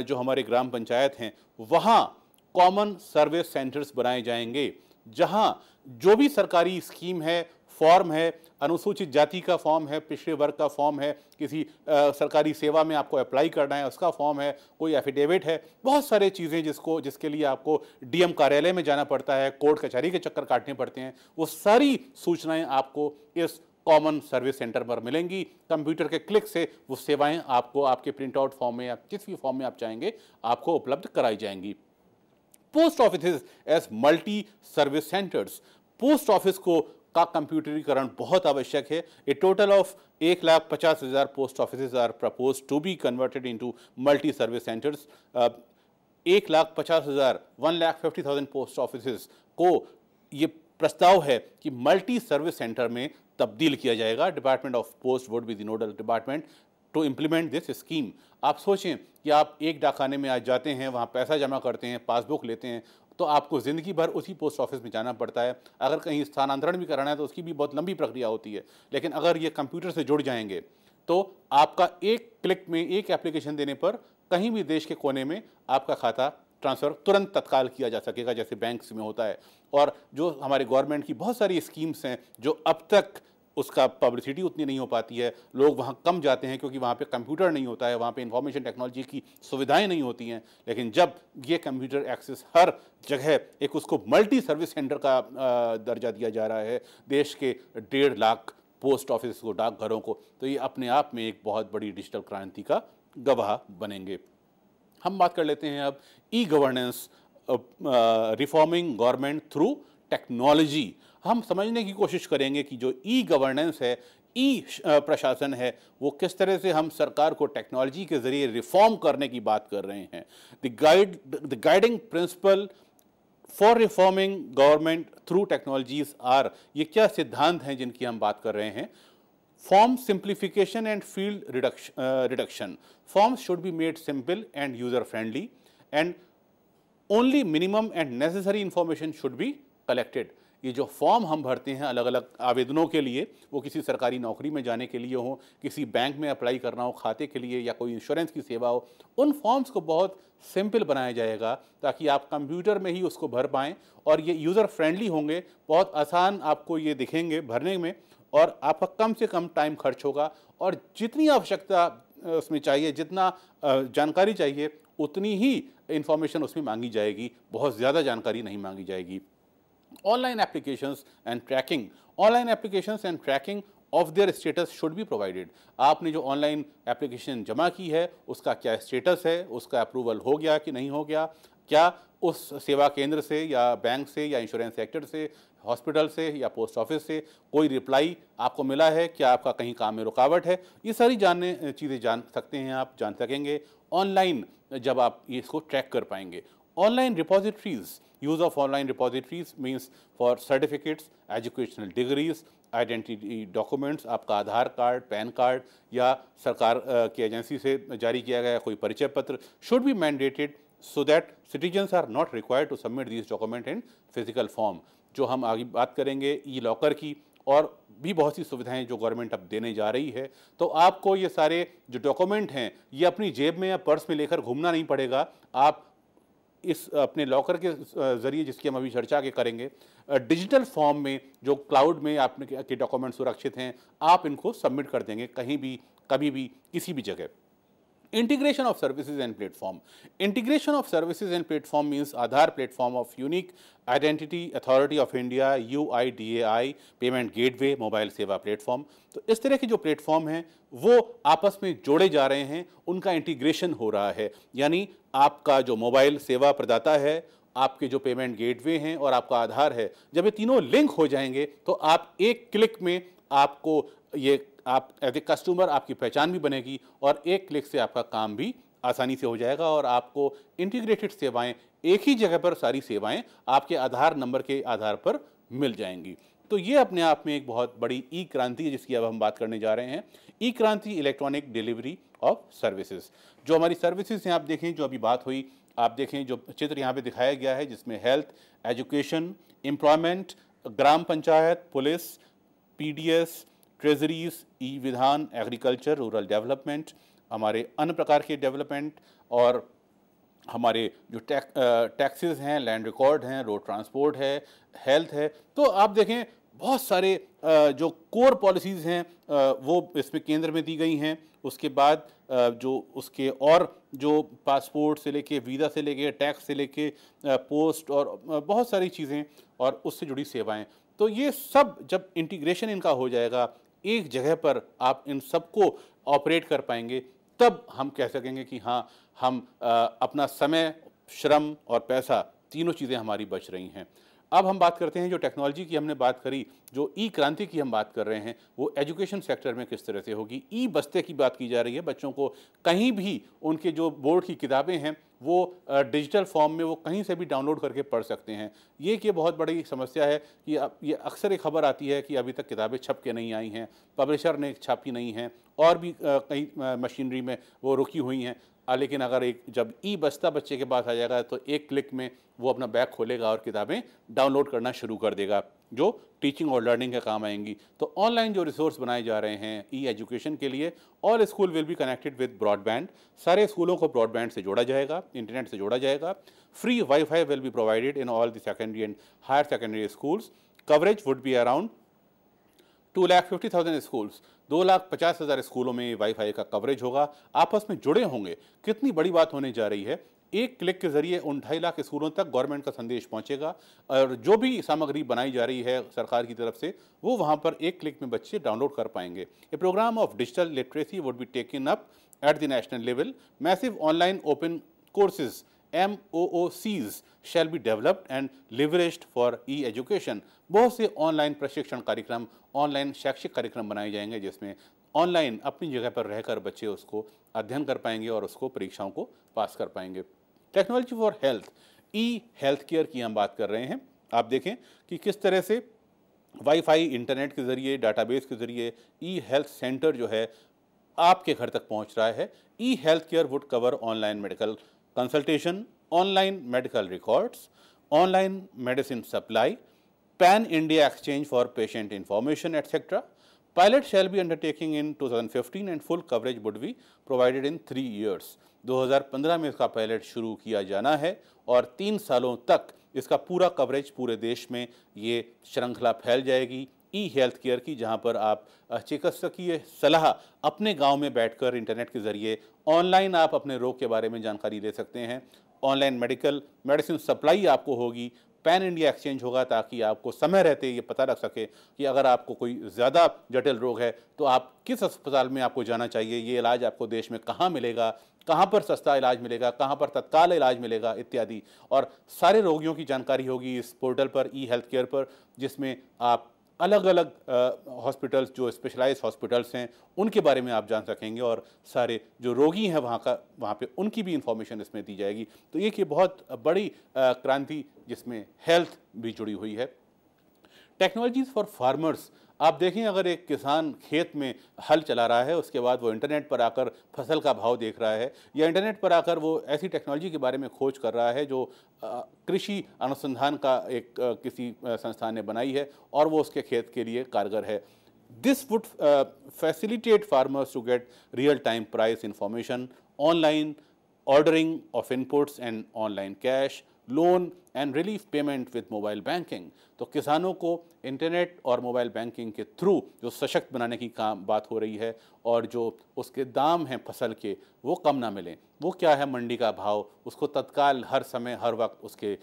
S2: जो हमारे ग्राम पंचायत हैं, वहाँ कॉमन सर्विस सेंटर्स बनाए जाएंगे, जहाँ जो भी सरकारी स्कीम है, फॉर्म है, अनुसूचित जाति का फॉर्म है, पिछड़े वर्ग का फॉर्म है, किसी सरकारी सेवा में आपको अप्लाई करना है उसका फॉर्म है, कोई एफिडेविट है, बहुत सारे चीज़ें जिसके लिए आपको डीएम कार्यालय में जाना पड़ता है, कोर्ट कचहरी के चक्कर काटने पड़ते हैं, वो सारी सूचनाएं आपको इस कॉमन सर्विस सेंटर पर मिलेंगी। कंप्यूटर के क्लिक से वो सेवाएं आपको आपके प्रिंट आउट फॉर्म में या किस भी फॉर्म में आप चाहेंगे आपको उपलब्ध कराई जाएंगी। Post office as multi service centres, post office का कंप्यूटरीकरण बहुत आवश्यक है। A total of 1,50,000 post office are propose to be converted into multi service centres. 1,50,000 1,50,000 post office को ये प्रस्ताव है कि मल्टी सर्विस सेंटर में तब्दील किया जाएगा। Department of post would be the nodal department to implement this scheme. आप सोचें कि आप एक डाकखाने में आज जाते हैं, वहाँ पैसा जमा करते हैं, पासबुक लेते हैं, तो आपको ज़िंदगी भर उसी पोस्ट ऑफिस में जाना पड़ता है। अगर कहीं स्थानांतरण भी कराना है तो उसकी भी बहुत लंबी प्रक्रिया होती है। लेकिन अगर ये कंप्यूटर से जुड़ जाएंगे तो आपका एक क्लिक में, एक एप्लीकेशन देने पर कहीं भी देश के कोने में आपका खाता ट्रांसफ़र तुरंत तत्काल किया जा सकेगा, जैसे बैंक्स में होता है। और जो हमारे गवर्नमेंट की बहुत सारी स्कीम्स हैं जो अब तक उसका पब्लिसिटी उतनी नहीं हो पाती है, लोग वहाँ कम जाते हैं क्योंकि वहाँ पे कंप्यूटर नहीं होता है, वहाँ पे इंफॉर्मेशन टेक्नोलॉजी की सुविधाएं नहीं होती हैं। लेकिन जब ये कंप्यूटर एक्सेस हर जगह, एक उसको मल्टी सर्विस सेंटर का दर्जा दिया जा रहा है देश के 1.5 लाख पोस्ट ऑफिस को, डाकघरों को, तो ये अपने आप में एक बहुत बड़ी डिजिटल क्रांति का गवाह बनेंगे। हम बात कर लेते हैं अब e governance, reforming government through technology. हम समझने की कोशिश करेंगे कि जो ई गवर्नेंस है, ई प्रशासन है, वो किस तरह से हम सरकार को टेक्नोलॉजी के ज़रिए रिफॉर्म करने की बात कर रहे हैं। The guiding principle for reforming government through technologies are, ये क्या सिद्धांत हैं जिनकी हम बात कर रहे हैं। Form simplification and field reduction. Forms should be made simple and user friendly and only minimum and necessary information should be collected. ये जो फॉर्म हम भरते हैं अलग अलग आवेदनों के लिए, वो किसी सरकारी नौकरी में जाने के लिए हो, किसी बैंक में अप्लाई करना हो खाते के लिए, या कोई इंश्योरेंस की सेवा हो, उन फॉर्म्स को बहुत सिंपल बनाया जाएगा ताकि आप कंप्यूटर में ही उसको भर पाएँ और ये यूज़र फ्रेंडली होंगे, बहुत आसान आपको ये दिखेंगे भरने में, और आपका कम से कम टाइम खर्च होगा और जितनी आवश्यकता उसमें चाहिए, जितना जानकारी चाहिए, उतनी ही इंफॉर्मेशन उसमें मांगी जाएगी, बहुत ज़्यादा जानकारी नहीं मांगी जाएगी। Online applications and tracking. Online applications and tracking of their status should be provided. आपने जो ऑनलाइन एप्लीकेशन जमा की है उसका क्या स्टेटस है, उसका अप्रूवल हो गया कि नहीं हो गया, क्या उस सेवा केंद्र से या बैंक से या इंश्योरेंस सेक्टर से, हॉस्पिटल से या पोस्ट ऑफिस से कोई रिप्लाई आपको मिला है, क्या आपका कहीं काम में रुकावट है। ये सारी चीज़ें जान सकते हैं, आप जान सकेंगे ऑनलाइन जब आप इसको ट्रैक कर पाएंगे। Online repositories, use of online repositories means for certificates, educational degrees, identity documents, आपका आधार कार्ड, पैन कार्ड या सरकार की एजेंसी से जारी किया गया कोई परिचय पत्र should be mandated so that citizens are not required to submit these document in physical form। जो हम आगे बात करेंगे ई लॉकर की और भी बहुत सी सुविधाएं जो गवर्नमेंट अब देने जा रही है, तो आपको ये सारे जो डॉक्यूमेंट हैं ये अपनी जेब में या पर्स में लेकर घूमना नहीं पड़ेगा। आप इस अपने लॉकर के ज़रिए, जिसकी हम अभी चर्चा के करेंगे, डिजिटल फॉर्म में जो क्लाउड में आपने के डॉक्यूमेंट सुरक्षित हैं, आप इनको सबमिट कर देंगे कहीं भी, कभी भी, किसी भी जगह। Integration of services and platform. Integration of services and platform means Aadhaar platform of Unique Identity Authority of India UIDAI payment gateway mobile सेवा प्लेटफॉर्म। तो इस तरह के जो प्लेटफॉर्म हैं वो आपस में जोड़े जा रहे हैं, उनका इंटीग्रेशन हो रहा है। यानी आपका जो मोबाइल सेवा प्रदाता है, आपके जो पेमेंट गेटवे हैं और आपका आधार है, जब ये तीनों लिंक हो जाएंगे तो आप एक क्लिक में आपको ये आप एज ए कस्टमर आपकी पहचान भी बनेगी और एक क्लिक से आपका काम भी आसानी से हो जाएगा और आपको इंटीग्रेटेड सेवाएं, एक ही जगह पर सारी सेवाएं आपके आधार नंबर के आधार पर मिल जाएंगी। तो ये अपने आप में एक बहुत बड़ी ई क्रांति है जिसकी अब हम बात करने जा रहे हैं। ई क्रांति, इलेक्ट्रॉनिक डिलीवरी ऑफ सर्विसेज। जो हमारी सर्विसेज हैं, आप देखें, जो अभी बात हुई, आप देखें जो चित्र यहाँ पे दिखाया गया है जिसमें हेल्थ, एजुकेशन, एम्प्लॉयमेंट, ग्राम पंचायत, पुलिस, पीडीएस, ट्रेजरीज, ई विधान, एग्रीकल्चर, रूरल डेवलपमेंट, हमारे अन्य प्रकार के डेवलपमेंट और हमारे जो टैक्सेस हैं, लैंड रिकॉर्ड हैं, रोड ट्रांसपोर्ट है, हेल्थ है। तो आप देखें बहुत सारे जो कोर पॉलिसीज़ हैं वो इसमें केंद्र में दी गई हैं। उसके बाद जो उसके और जो पासपोर्ट से लेके, वीज़ा से लेके, टैक्स से लेके, पोस्ट और बहुत सारी चीज़ें और उससे जुड़ी सेवाएं। तो ये सब जब इंटीग्रेशन इनका हो जाएगा, एक जगह पर आप इन सबको ऑपरेट कर पाएंगे, तब हम कह सकेंगे कि हाँ, हम अपना समय, श्रम और पैसा, तीनों चीज़ें हमारी बच रही हैं। अब हम बात करते हैं जो टेक्नोलॉजी की हमने बात करी, जो ई क्रांति की हम बात कर रहे हैं, वो एजुकेशन सेक्टर में किस तरह से होगी। ई बस्ते की बात की जा रही है। बच्चों को कहीं भी उनके जो बोर्ड की किताबें हैं वो डिजिटल फॉर्म में वो कहीं से भी डाउनलोड करके पढ़ सकते हैं। ये कि बहुत बड़ी समस्या है कि ये अक्सर एक खबर आती है कि अभी तक किताबें छप के नहीं आई हैं, पब्लिशर ने छापी नहीं हैं और भी कई मशीनरी में वो रुकी हुई हैं। लेकिन अगर जब ई बस्ता बच्चे के पास आ जाएगा तो एक क्लिक में वो अपना बैग खोलेगा और किताबें डाउनलोड करना शुरू कर देगा, जो टीचिंग और लर्निंग के काम आएंगी। तो ऑनलाइन जो रिसोर्स बनाए जा रहे हैं ई एजुकेशन के लिए, all school will be connected with broadband. सारे स्कूलों को ब्रॉडबैंड से जोड़ा जाएगा, इंटरनेट से जोड़ा जाएगा। Free wifi will be provided in all the secondary and higher secondary schools. Coverage would be around 2,50,000 schools. 2,50,000 स्कूलों में वाईफाई का कवरेज होगा, आपस में जुड़े होंगे। कितनी बड़ी बात होने जा रही है। एक क्लिक के जरिए उन 2.5 लाख स्कूलों तक गवर्नमेंट का संदेश पहुंचेगा और जो भी सामग्री बनाई जा रही है सरकार की तरफ से वो वहां पर एक क्लिक में बच्चे डाउनलोड कर पाएंगे। A programme of digital literacy would be taken up at the national level. Massive online open courses MOOCs shall be developed and leveraged for e-education। बहुत से ऑनलाइन प्रशिक्षण कार्यक्रम, ऑनलाइन शैक्षिक कार्यक्रम बनाए जाएंगे जिसमें ऑनलाइन अपनी जगह पर रहकर बच्चे उसको अध्ययन कर पाएंगे और उसको परीक्षाओं को पास कर पाएंगे। Technology for health, E health care की हम बात कर रहे हैं। आप देखें कि किस तरह से वाईफाई, इंटरनेट के ज़रिए, डाटाबेस के ज़रिए ई हेल्थ सेंटर जो है आपके घर तक पहुंच रहा है। E health care would cover online medical consultation, online medical records, online medicine supply, pan-India exchange for patient information, etc. Pilot shall be undertaking in 2015 and full coverage would be provided in 3 years। 2015 में इसका pilot शुरू किया जाना है और 3 सालों तक इसका पूरा कवरेज पूरे देश में ये श्रृंखला फैल जाएगी ई हेल्थ केयर की, जहां पर आप चिकित्सकीय सलाह अपने गांव में बैठकर इंटरनेट के जरिए ऑनलाइन आप अपने रोग के बारे में जानकारी ले सकते हैं। ऑनलाइन मेडिसिन सप्लाई आपको होगी, पैन इंडिया एक्सचेंज होगा ताकि आपको समय रहते ये पता लग सके कि अगर आपको कोई ज़्यादा जटिल रोग है तो आप किस अस्पताल में आपको जाना चाहिए, ये इलाज आपको देश में कहाँ मिलेगा, कहाँ पर सस्ता इलाज मिलेगा, कहाँ पर तत्काल इलाज मिलेगा इत्यादि। और सारे रोगियों की जानकारी होगी इस पोर्टल पर, ई हेल्थ केयर पर, जिसमें आप अलग अलग हॉस्पिटल्स जो स्पेशलाइज्ड हॉस्पिटल्स हैं उनके बारे में आप जान सकेंगे और सारे जो रोगी हैं वहाँ पे उनकी भी इंफॉर्मेशन इसमें दी जाएगी। तो ये कि बहुत बड़ी क्रांति जिसमें हेल्थ भी जुड़ी हुई है। टेक्नोलॉजीज़ फॉर फार्मर्स, आप देखें अगर एक किसान खेत में हल चला रहा है, उसके बाद वो इंटरनेट पर आकर फसल का भाव देख रहा है, या इंटरनेट पर आकर वो ऐसी टेक्नोलॉजी के बारे में खोज कर रहा है जो कृषि अनुसंधान का एक किसी संस्थान ने बनाई है और वो उसके खेत के लिए कारगर है। This would facilitate farmers to get real time price information, online ordering of inputs and online cash, loan and relief payment with mobile banking. तो किसानों को इंटरनेट और मोबाइल बैंकिंग के थ्रू जो सशक्त बनाने की बात हो रही है और जो उसके दाम हैं फसल के वो कम ना मिलें, वो क्या है मंडी का भाव, उसको तत्काल हर समय हर वक्त उसके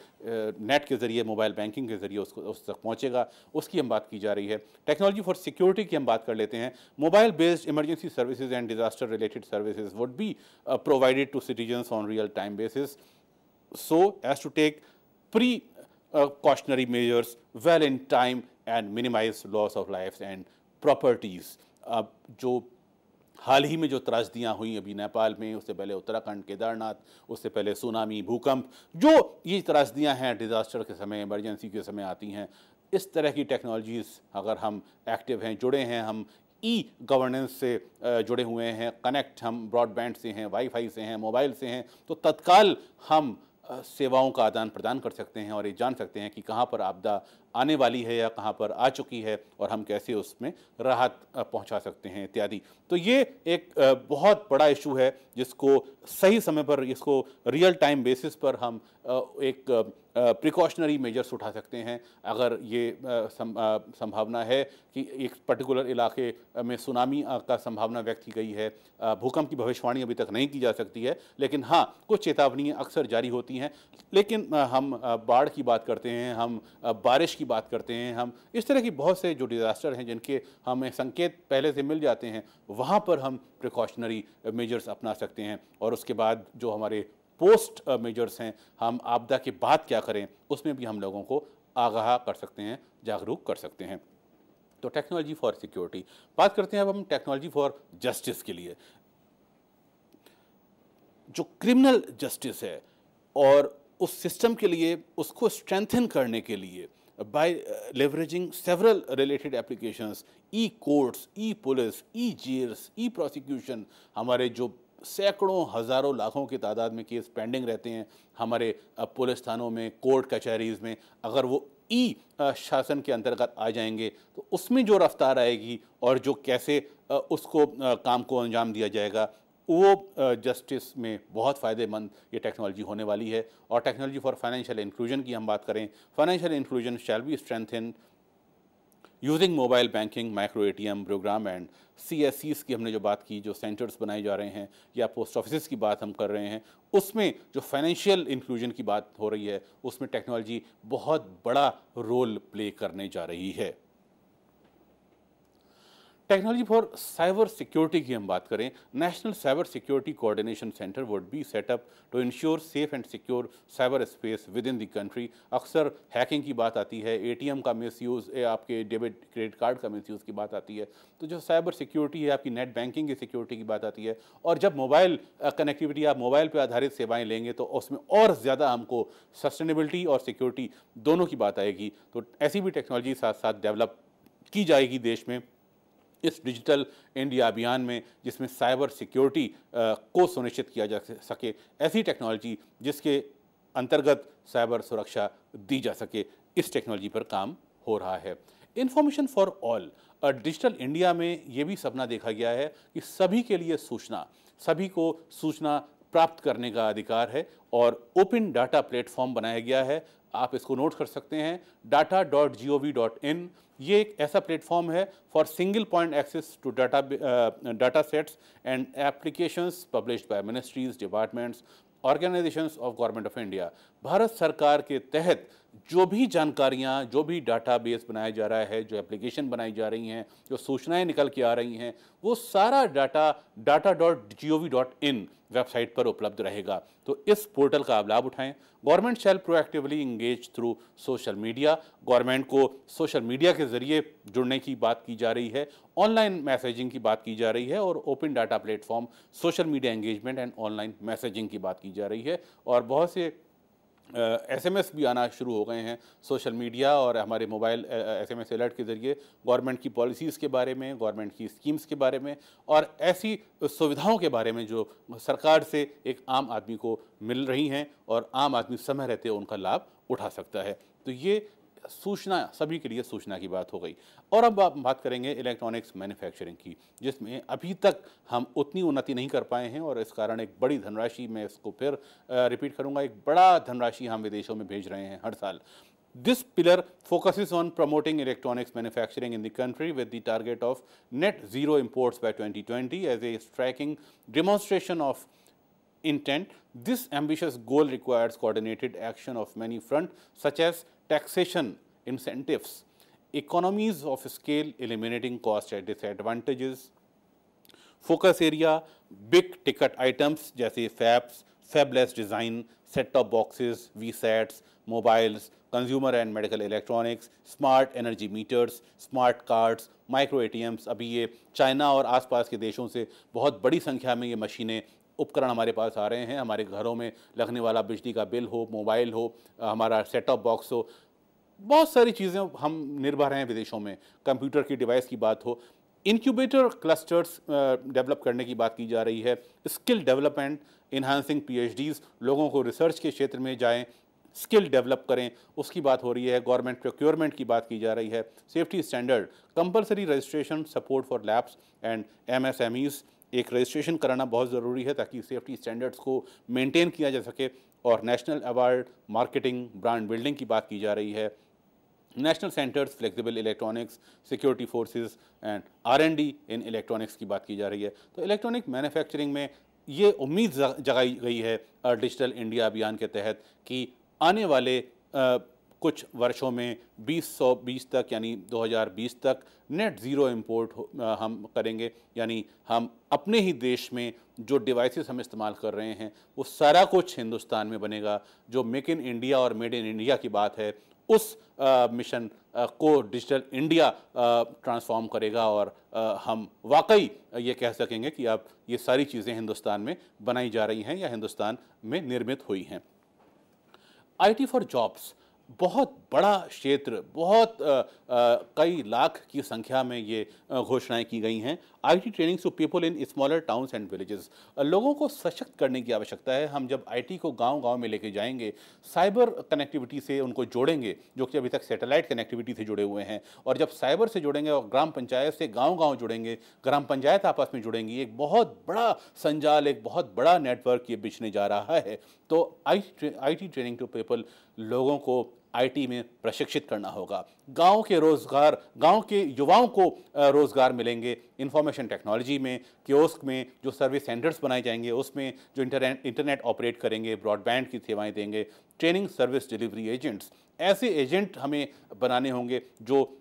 S2: नेट के ज़रिए, मोबाइल बैंकिंग के ज़रिए उसको उस तक पहुँचेगा, उसकी हम बात की जा रही है। टेक्नोलॉजी फॉर सिक्योरिटी की हम बात कर लेते हैं। Mobile based emergency services and disaster related services would be provided to citizens on real time basis so as to take precautionary measures well in time and minimize loss of lives and properties। अब जो हाल ही में जो त्रासदियाँ हुई अभी नेपाल में, उससे पहले उत्तराखंड, केदारनाथ, उससे पहले सुनामी, भूकंप, जो ये त्रासदियाँ हैं डिज़ास्टर के समय, इमरजेंसी के समय आती हैं, इस तरह की टेक्नोलॉजीज़ अगर हम एक्टिव हैं, जुड़े हैं, हम ई गवर्नेंस से जुड़े हुए हैं, कनेक्ट हम ब्रॉडबैंड से हैं, वाईफाई से हैं, मोबाइल से हैं, तो तत्काल हम सेवाओं का आदान प्रदान कर सकते हैं और ये जान सकते हैं कि कहाँ पर आपदा आने वाली है या कहाँ पर आ चुकी है और हम कैसे उसमें राहत पहुँचा सकते हैं इत्यादि। तो ये एक बहुत बड़ा इशू है जिसको सही समय पर, इसको रियल टाइम बेसिस पर हम एक प्रिकॉशनरी मेजर्स उठा सकते हैं। अगर ये संभावना है कि एक पर्टिकुलर इलाके में सुनामी का संभावना व्यक्त की गई है, भूकंप की भविष्यवाणी अभी तक नहीं की जा सकती है, लेकिन हाँ कुछ चेतावनियाँ अक्सर जारी होती हैं। लेकिन हम बाढ़ की बात करते हैं, हम बारिश की बात करते हैं, हम इस तरह की बहुत से जो डिज़ास्टर हैं जिनके हमें संकेत पहले से मिल जाते हैं, वहाँ पर हम प्रिकॉशनरी मेजर्स अपना सकते हैं। और उसके बाद जो हमारे पोस्ट मेजर्स हैं, हम आपदा के बाद क्या करें, उसमें भी हम लोगों को आगाह कर सकते हैं, जागरूक कर सकते हैं। तो टेक्नोलॉजी फॉर सिक्योरिटी बात करते हैं अब हम टेक्नोलॉजी फॉर जस्टिस के लिए। जो क्रिमिनल जस्टिस है और उस सिस्टम के लिए उसको स्ट्रेंथन करने के लिए by leveraging several related applications, e-courts, e-police, e-jails, e-prosecution, हमारे जो सैकड़ों हज़ारों लाखों की तादाद में केस पेंडिंग रहते हैं हमारे पुलिस थानों में, कोर्ट कचहरीज़ में, अगर वो ई शासन के अंतर्गत आ जाएंगे तो उसमें जो रफ्तार आएगी और जो कैसे उसको काम को अंजाम दिया जाएगा, वो जस्टिस में बहुत फ़ायदेमंद ये टेक्नोलॉजी होने वाली है। और टेक्नोलॉजी फॉर फाइनेंशियल इंक्लूजन की हम बात करें, financial inclusion shall be strengthen using mobile banking, micro ATM programme and CSCs की हमने जो बात की, जो सेंटर्स बनाए जा रहे हैं या पोस्ट ऑफिस की बात हम कर रहे हैं, उसमें जो फाइनेंशियल इंक्लूजन की बात हो रही है उसमें टेक्नोलॉजी बहुत बड़ा रोल प्ले करने जा रही है। टेक्नोलॉजी फॉर साइबर सिक्योरिटी की हम बात करें, national cyber security coordination centre would be set up to ensure safe and secure cyber space within the country. अक्सर हैकिंग की बात आती है, ATM का मिसयूज़, आपके डेबिट क्रेडिट कार्ड का मिसयूज़ की बात आती है, तो जो साइबर सिक्योरिटी है, आपकी नेट बैंकिंग की सिक्योरिटी की बात आती है। और जब मोबाइल कनेक्टिविटी, आप मोबाइल पर आधारित सेवाएँ लेंगे तो उसमें और ज़्यादा हमको सस्टेनेबिलिटी और सिक्योरिटी दोनों की बात आएगी। तो ऐसी भी टेक्नोलॉजी साथ साथ डेवलप की जाएगी देश में इस डिजिटल इंडिया अभियान में, जिसमें साइबर सिक्योरिटी को सुनिश्चित किया जा सके, ऐसी टेक्नोलॉजी जिसके अंतर्गत साइबर सुरक्षा दी जा सके, इस टेक्नोलॉजी पर काम हो रहा है। Information for all, digital India में ये भी सपना देखा गया है कि सभी के लिए सूचना, सभी को सूचना प्राप्त करने का अधिकार है और ओपन डाटा प्लेटफॉर्म बनाया गया है। आप इसको नोट कर सकते हैं, data.gov.in। ये एक ऐसा प्लेटफॉर्म है for single point access to data sets and applications published by ministries, departments, organisations of government of India. Bharat सरकार के तहत जो भी जानकारियाँ, जो भी डाटाबेस बनाया जा रहा है, जो एप्लीकेशन बनाई जा रही हैं, जो सूचनाएं निकल के आ रही हैं, वो सारा डाटा data.gov.in वेबसाइट पर उपलब्ध रहेगा। तो इस पोर्टल का आप लाभ उठाएं। गवर्नमेंट शैल proactively engage through social media. Government को सोशल मीडिया के जरिए जुड़ने की बात की जा रही है, ऑनलाइन मैसेजिंग की बात की जा रही है और open data platform social media engagement and online messaging की बात की जा रही है। और बहुत से एसएमएस भी आना शुरू हो गए हैं सोशल मीडिया और हमारे मोबाइल एसएमएस अलर्ट के ज़रिए गवर्नमेंट की पॉलिसीज़ के बारे में, गवर्नमेंट की स्कीम्स के बारे में और ऐसी सुविधाओं के बारे में जो सरकार से एक आम आदमी को मिल रही हैं और आम आदमी समय रहते उनका लाभ उठा सकता है। तो ये सूचना, सभी के लिए सूचना की बात हो गई। और अब आप बात करेंगे इलेक्ट्रॉनिक्स मैन्युफैक्चरिंग की, जिसमें अभी तक हम उतनी उन्नति नहीं कर पाए हैं और इस कारण एक बड़ी धनराशि, मैं इसको फिर रिपीट करूंगा, एक बड़ा धनराशि हम विदेशों में भेज रहे हैं हर साल। This pillar focuses on promoting electronics manufacturing in the country with the target of net zero imports by 2020 as a striking demonstration of intent. This ambitious goal requires coordinated action of many fronts such as taxation, incentives, economies of scale, eliminating cost disadvantages, focus area, big ticket items जैसे fabs, fabless design, set top boxes, VSATs, mobiles, consumer and medical electronics, smart energy meters, smart cards, micro ATMs. अभी ये China और आसपास के देशों से बहुत बड़ी संख्या में ये मशीनें, उपकरण हमारे पास आ रहे हैं। हमारे घरों में लगने वाला बिजली का बिल हो, मोबाइल हो, हमारा सेट टॉप बॉक्स हो, बहुत सारी चीज़ें हम निर्भर हैं विदेशों में। कंप्यूटर की डिवाइस की बात हो, इंक्यूबेटर क्लस्टर्स डेवलप करने की बात की जा रही है, स्किल डेवलपमेंट, इन्हांसिंग पीएचडीज़, लोगों को रिसर्च के क्षेत्र में जाएं, स्किल डेवलप करें, उसकी बात हो रही है। गवर्नमेंट प्रोक्योरमेंट की बात की जा रही है, safety standard, compulsory registration, support for labs and MSMEs. एक रजिस्ट्रेशन कराना बहुत ज़रूरी है ताकि सेफ्टी स्टैंडर्ड्स को मेंटेन किया जा सके। और national award, marketing, brand building की बात की जा रही है। National centres, flexible electronics, security forces and R&D in electronics की बात की जा रही है। तो इलेक्ट्रॉनिक मैन्युफैक्चरिंग में ये उम्मीद जगाई गई है डिजिटल इंडिया अभियान के तहत कि आने वाले कुछ वर्षों में 2020 तक यानी 2020 तक नेट ज़ीरो इम्पोर्ट हम करेंगे। यानी हम अपने ही देश में जो डिवाइसेस हम इस्तेमाल कर रहे हैं वो सारा कुछ हिंदुस्तान में बनेगा। जो मेक इन इंडिया और मेड इन इंडिया की बात है, उस मिशन को डिजिटल इंडिया ट्रांसफॉर्म करेगा और हम वाकई ये कह सकेंगे कि अब ये सारी चीज़ें हिंदुस्तान में बनाई जा रही हैं या हिंदुस्तान में निर्मित हुई हैं। IT फॉर जॉब्स बहुत बड़ा क्षेत्र, बहुत कई लाख की संख्या में ये घोषणाएं की गई हैं। IT training to people in smaller towns and villages, लोगों को सशक्त करने की आवश्यकता है। हम जब IT को गांव-गांव में लेके जाएंगे, साइबर कनेक्टिविटी से उनको जोड़ेंगे, जो कि अभी तक सैटेलाइट कनेक्टिविटी से जुड़े हुए हैं, और जब साइबर से जुड़ेंगे और ग्राम पंचायत से गाँव-गाँव जुड़ेंगे, ग्राम पंचायत आपस में जुड़ेंगी, एक बहुत बड़ा संजाल, एक बहुत बड़ा नेटवर्क ये बिछने जा रहा है। तो IT ट्रेनिंग टू पीपल, लोगों को IT में प्रशिक्षित करना होगा। गांव के रोजगार, गांव के युवाओं को रोजगार मिलेंगे। इंफॉर्मेशन टेक्नोलॉजी में, कियोस्क में जो सर्विस सेंटर्स बनाए जाएंगे, उसमें जो इंटरनेट ऑपरेट करेंगे, ब्रॉडबैंड की सेवाएं देंगे, ट्रेनिंग सर्विस डिलीवरी एजेंट्स, ऐसे एजेंट हमें बनाने होंगे जो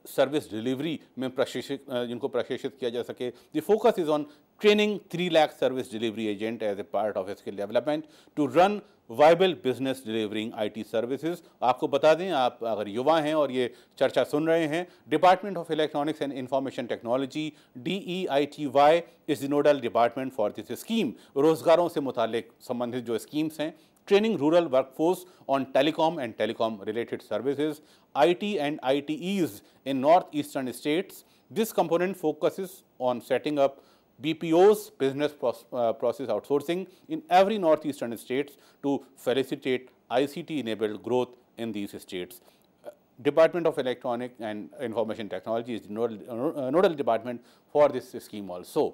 S2: सर्विस डिलीवरी में जिनको प्रशिक्षित किया जा सके। The focus is on training 3 lakh service delivery agent as a part of a skill development to run viable business delivering IT services। आपको बता दें, आप अगर युवा हैं और ये चर्चा सुन रहे हैं, department of electronics and information technology DEITY is the nodal department for this scheme. रोजगारों से मुतालिक संबंधित जो स्कीम्स हैं, training rural workforce on telecom and telecom related services, IT and ITEs in northeastern states. This component focuses on setting up BPOs, business process outsourcing, in every northeastern states to facilitate ICT-enabled growth in these states. Department of Electronic and Information Technology is the nodal department for this scheme also.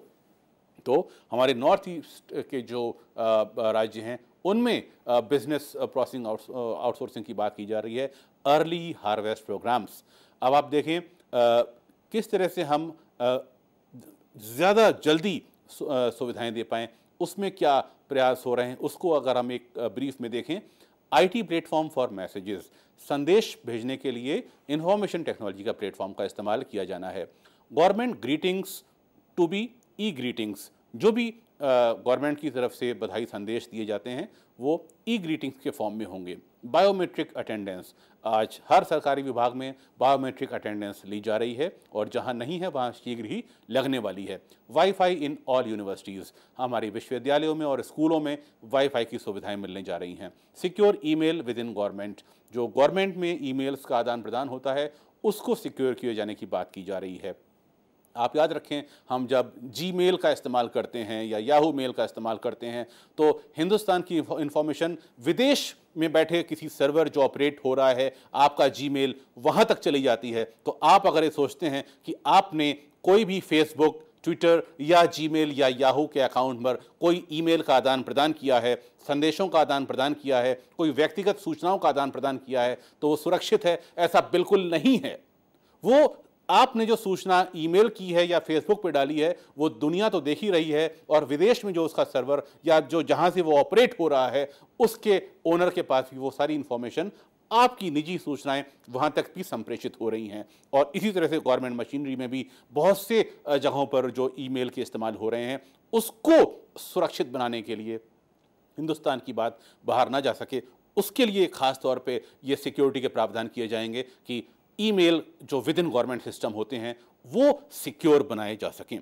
S2: तो हमारे north east के जो राज्य हैं उनमें business processing outsourcing की बात की जा रही है। अर्ली हार्वेस्ट प्रोग्राम्स, अब आप देखें किस तरह से हम ज़्यादा जल्दी सुविधाएं दे पाएँ, उसमें क्या प्रयास हो रहे हैं, उसको अगर हम एक ब्रीफ में देखें। आईटी प्लेटफॉर्म फॉर मैसेजेस, संदेश भेजने के लिए इंफॉर्मेशन टेक्नोलॉजी का प्लेटफॉर्म का इस्तेमाल किया जाना है। Government greetings to be e greetings, जो भी गवर्नमेंट की तरफ से बधाई संदेश दिए जाते हैं वो ई ग्रीटिंग्स के फॉर्म में होंगे। बायोमेट्रिक अटेंडेंस, आज हर सरकारी विभाग में बायोमेट्रिक अटेंडेंस ली जा रही है और जहां नहीं है वहां शीघ्र ही लगने वाली है। वाईफाई इन ऑल यूनिवर्सिटीज़, हमारे विश्वविद्यालयों में और स्कूलों में वाईफाई की सुविधाएं मिलने जा रही हैं। Secure email with in government, जो गवर्नमेंट में ईमेल्स का आदान प्रदान होता है उसको सिक्योर किए जाने की बात की जा रही है। आप याद रखें, हम जब जीमेल का इस्तेमाल करते हैं या याहू मेल का इस्तेमाल करते हैं तो हिंदुस्तान की इंफॉर्मेशन विदेश में बैठे किसी सर्वर जो ऑपरेट हो रहा है, आपका जीमेल वहाँ तक चली जाती है। तो आप अगर ये सोचते हैं कि आपने कोई भी फेसबुक, ट्विटर या जीमेल या याहू के अकाउंट पर कोई ईमेल का आदान प्रदान किया है, संदेशों का आदान प्रदान किया है, कोई व्यक्तिगत सूचनाओं का आदान प्रदान किया है तो वो सुरक्षित है, ऐसा बिल्कुल नहीं है। वो आपने जो सूचना ईमेल की है या फेसबुक पे डाली है वो दुनिया तो देख ही रही है और विदेश में जो उसका सर्वर या जो जहां से वो ऑपरेट हो रहा है उसके ओनर के पास भी वो सारी इंफॉर्मेशन, आपकी निजी सूचनाएं वहां तक भी संप्रेषित हो रही हैं। और इसी तरह से गवर्नमेंट मशीनरी में भी बहुत से जगहों पर जो ईमेल के इस्तेमाल हो रहे हैं उसको सुरक्षित बनाने के लिए, हिंदुस्तान की बात बाहर ना जा सके उसके लिए खास तौर पे ये सिक्योरिटी के प्रावधान किए जाएंगे कि ईमेल जो विद इन गवर्नमेंट सिस्टम होते हैं वो सिक्योर बनाए जा सकें।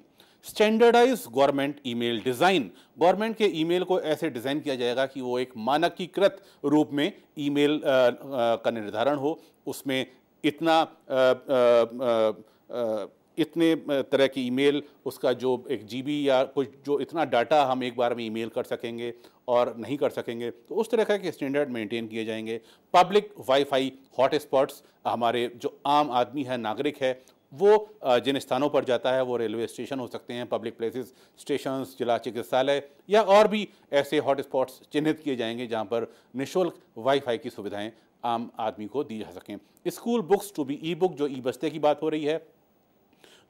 S2: Standardise government email design, government के ईमेल को ऐसे डिज़ाइन किया जाएगा कि वो एक मानकीकृत रूप में ईमेल का निर्धारण हो, उसमें इतने तरह की ईमेल, उसका जो एक जीबी या कुछ जो इतना डाटा हम एक बार में ईमेल कर सकेंगे और नहीं कर सकेंगे, तो उस तरह के स्टैंडर्ड मेंटेन किए जाएंगे। पब्लिक वाईफाई हॉटस्पॉट्स, हमारे जो आम आदमी है, नागरिक है, वो जिन स्थानों पर जाता है वो रेलवे स्टेशन हो सकते हैं, पब्लिक प्लेसेस, स्टेशंस, जिला चिकित्सालय या और भी ऐसे हॉटस्पॉट्स चिन्हित किए जाएंगे जहां पर निःशुल्क वाईफाई की सुविधाएं आम आदमी को दी जा सकें। School books to be e book, जो ई बस्ते की बात हो रही है,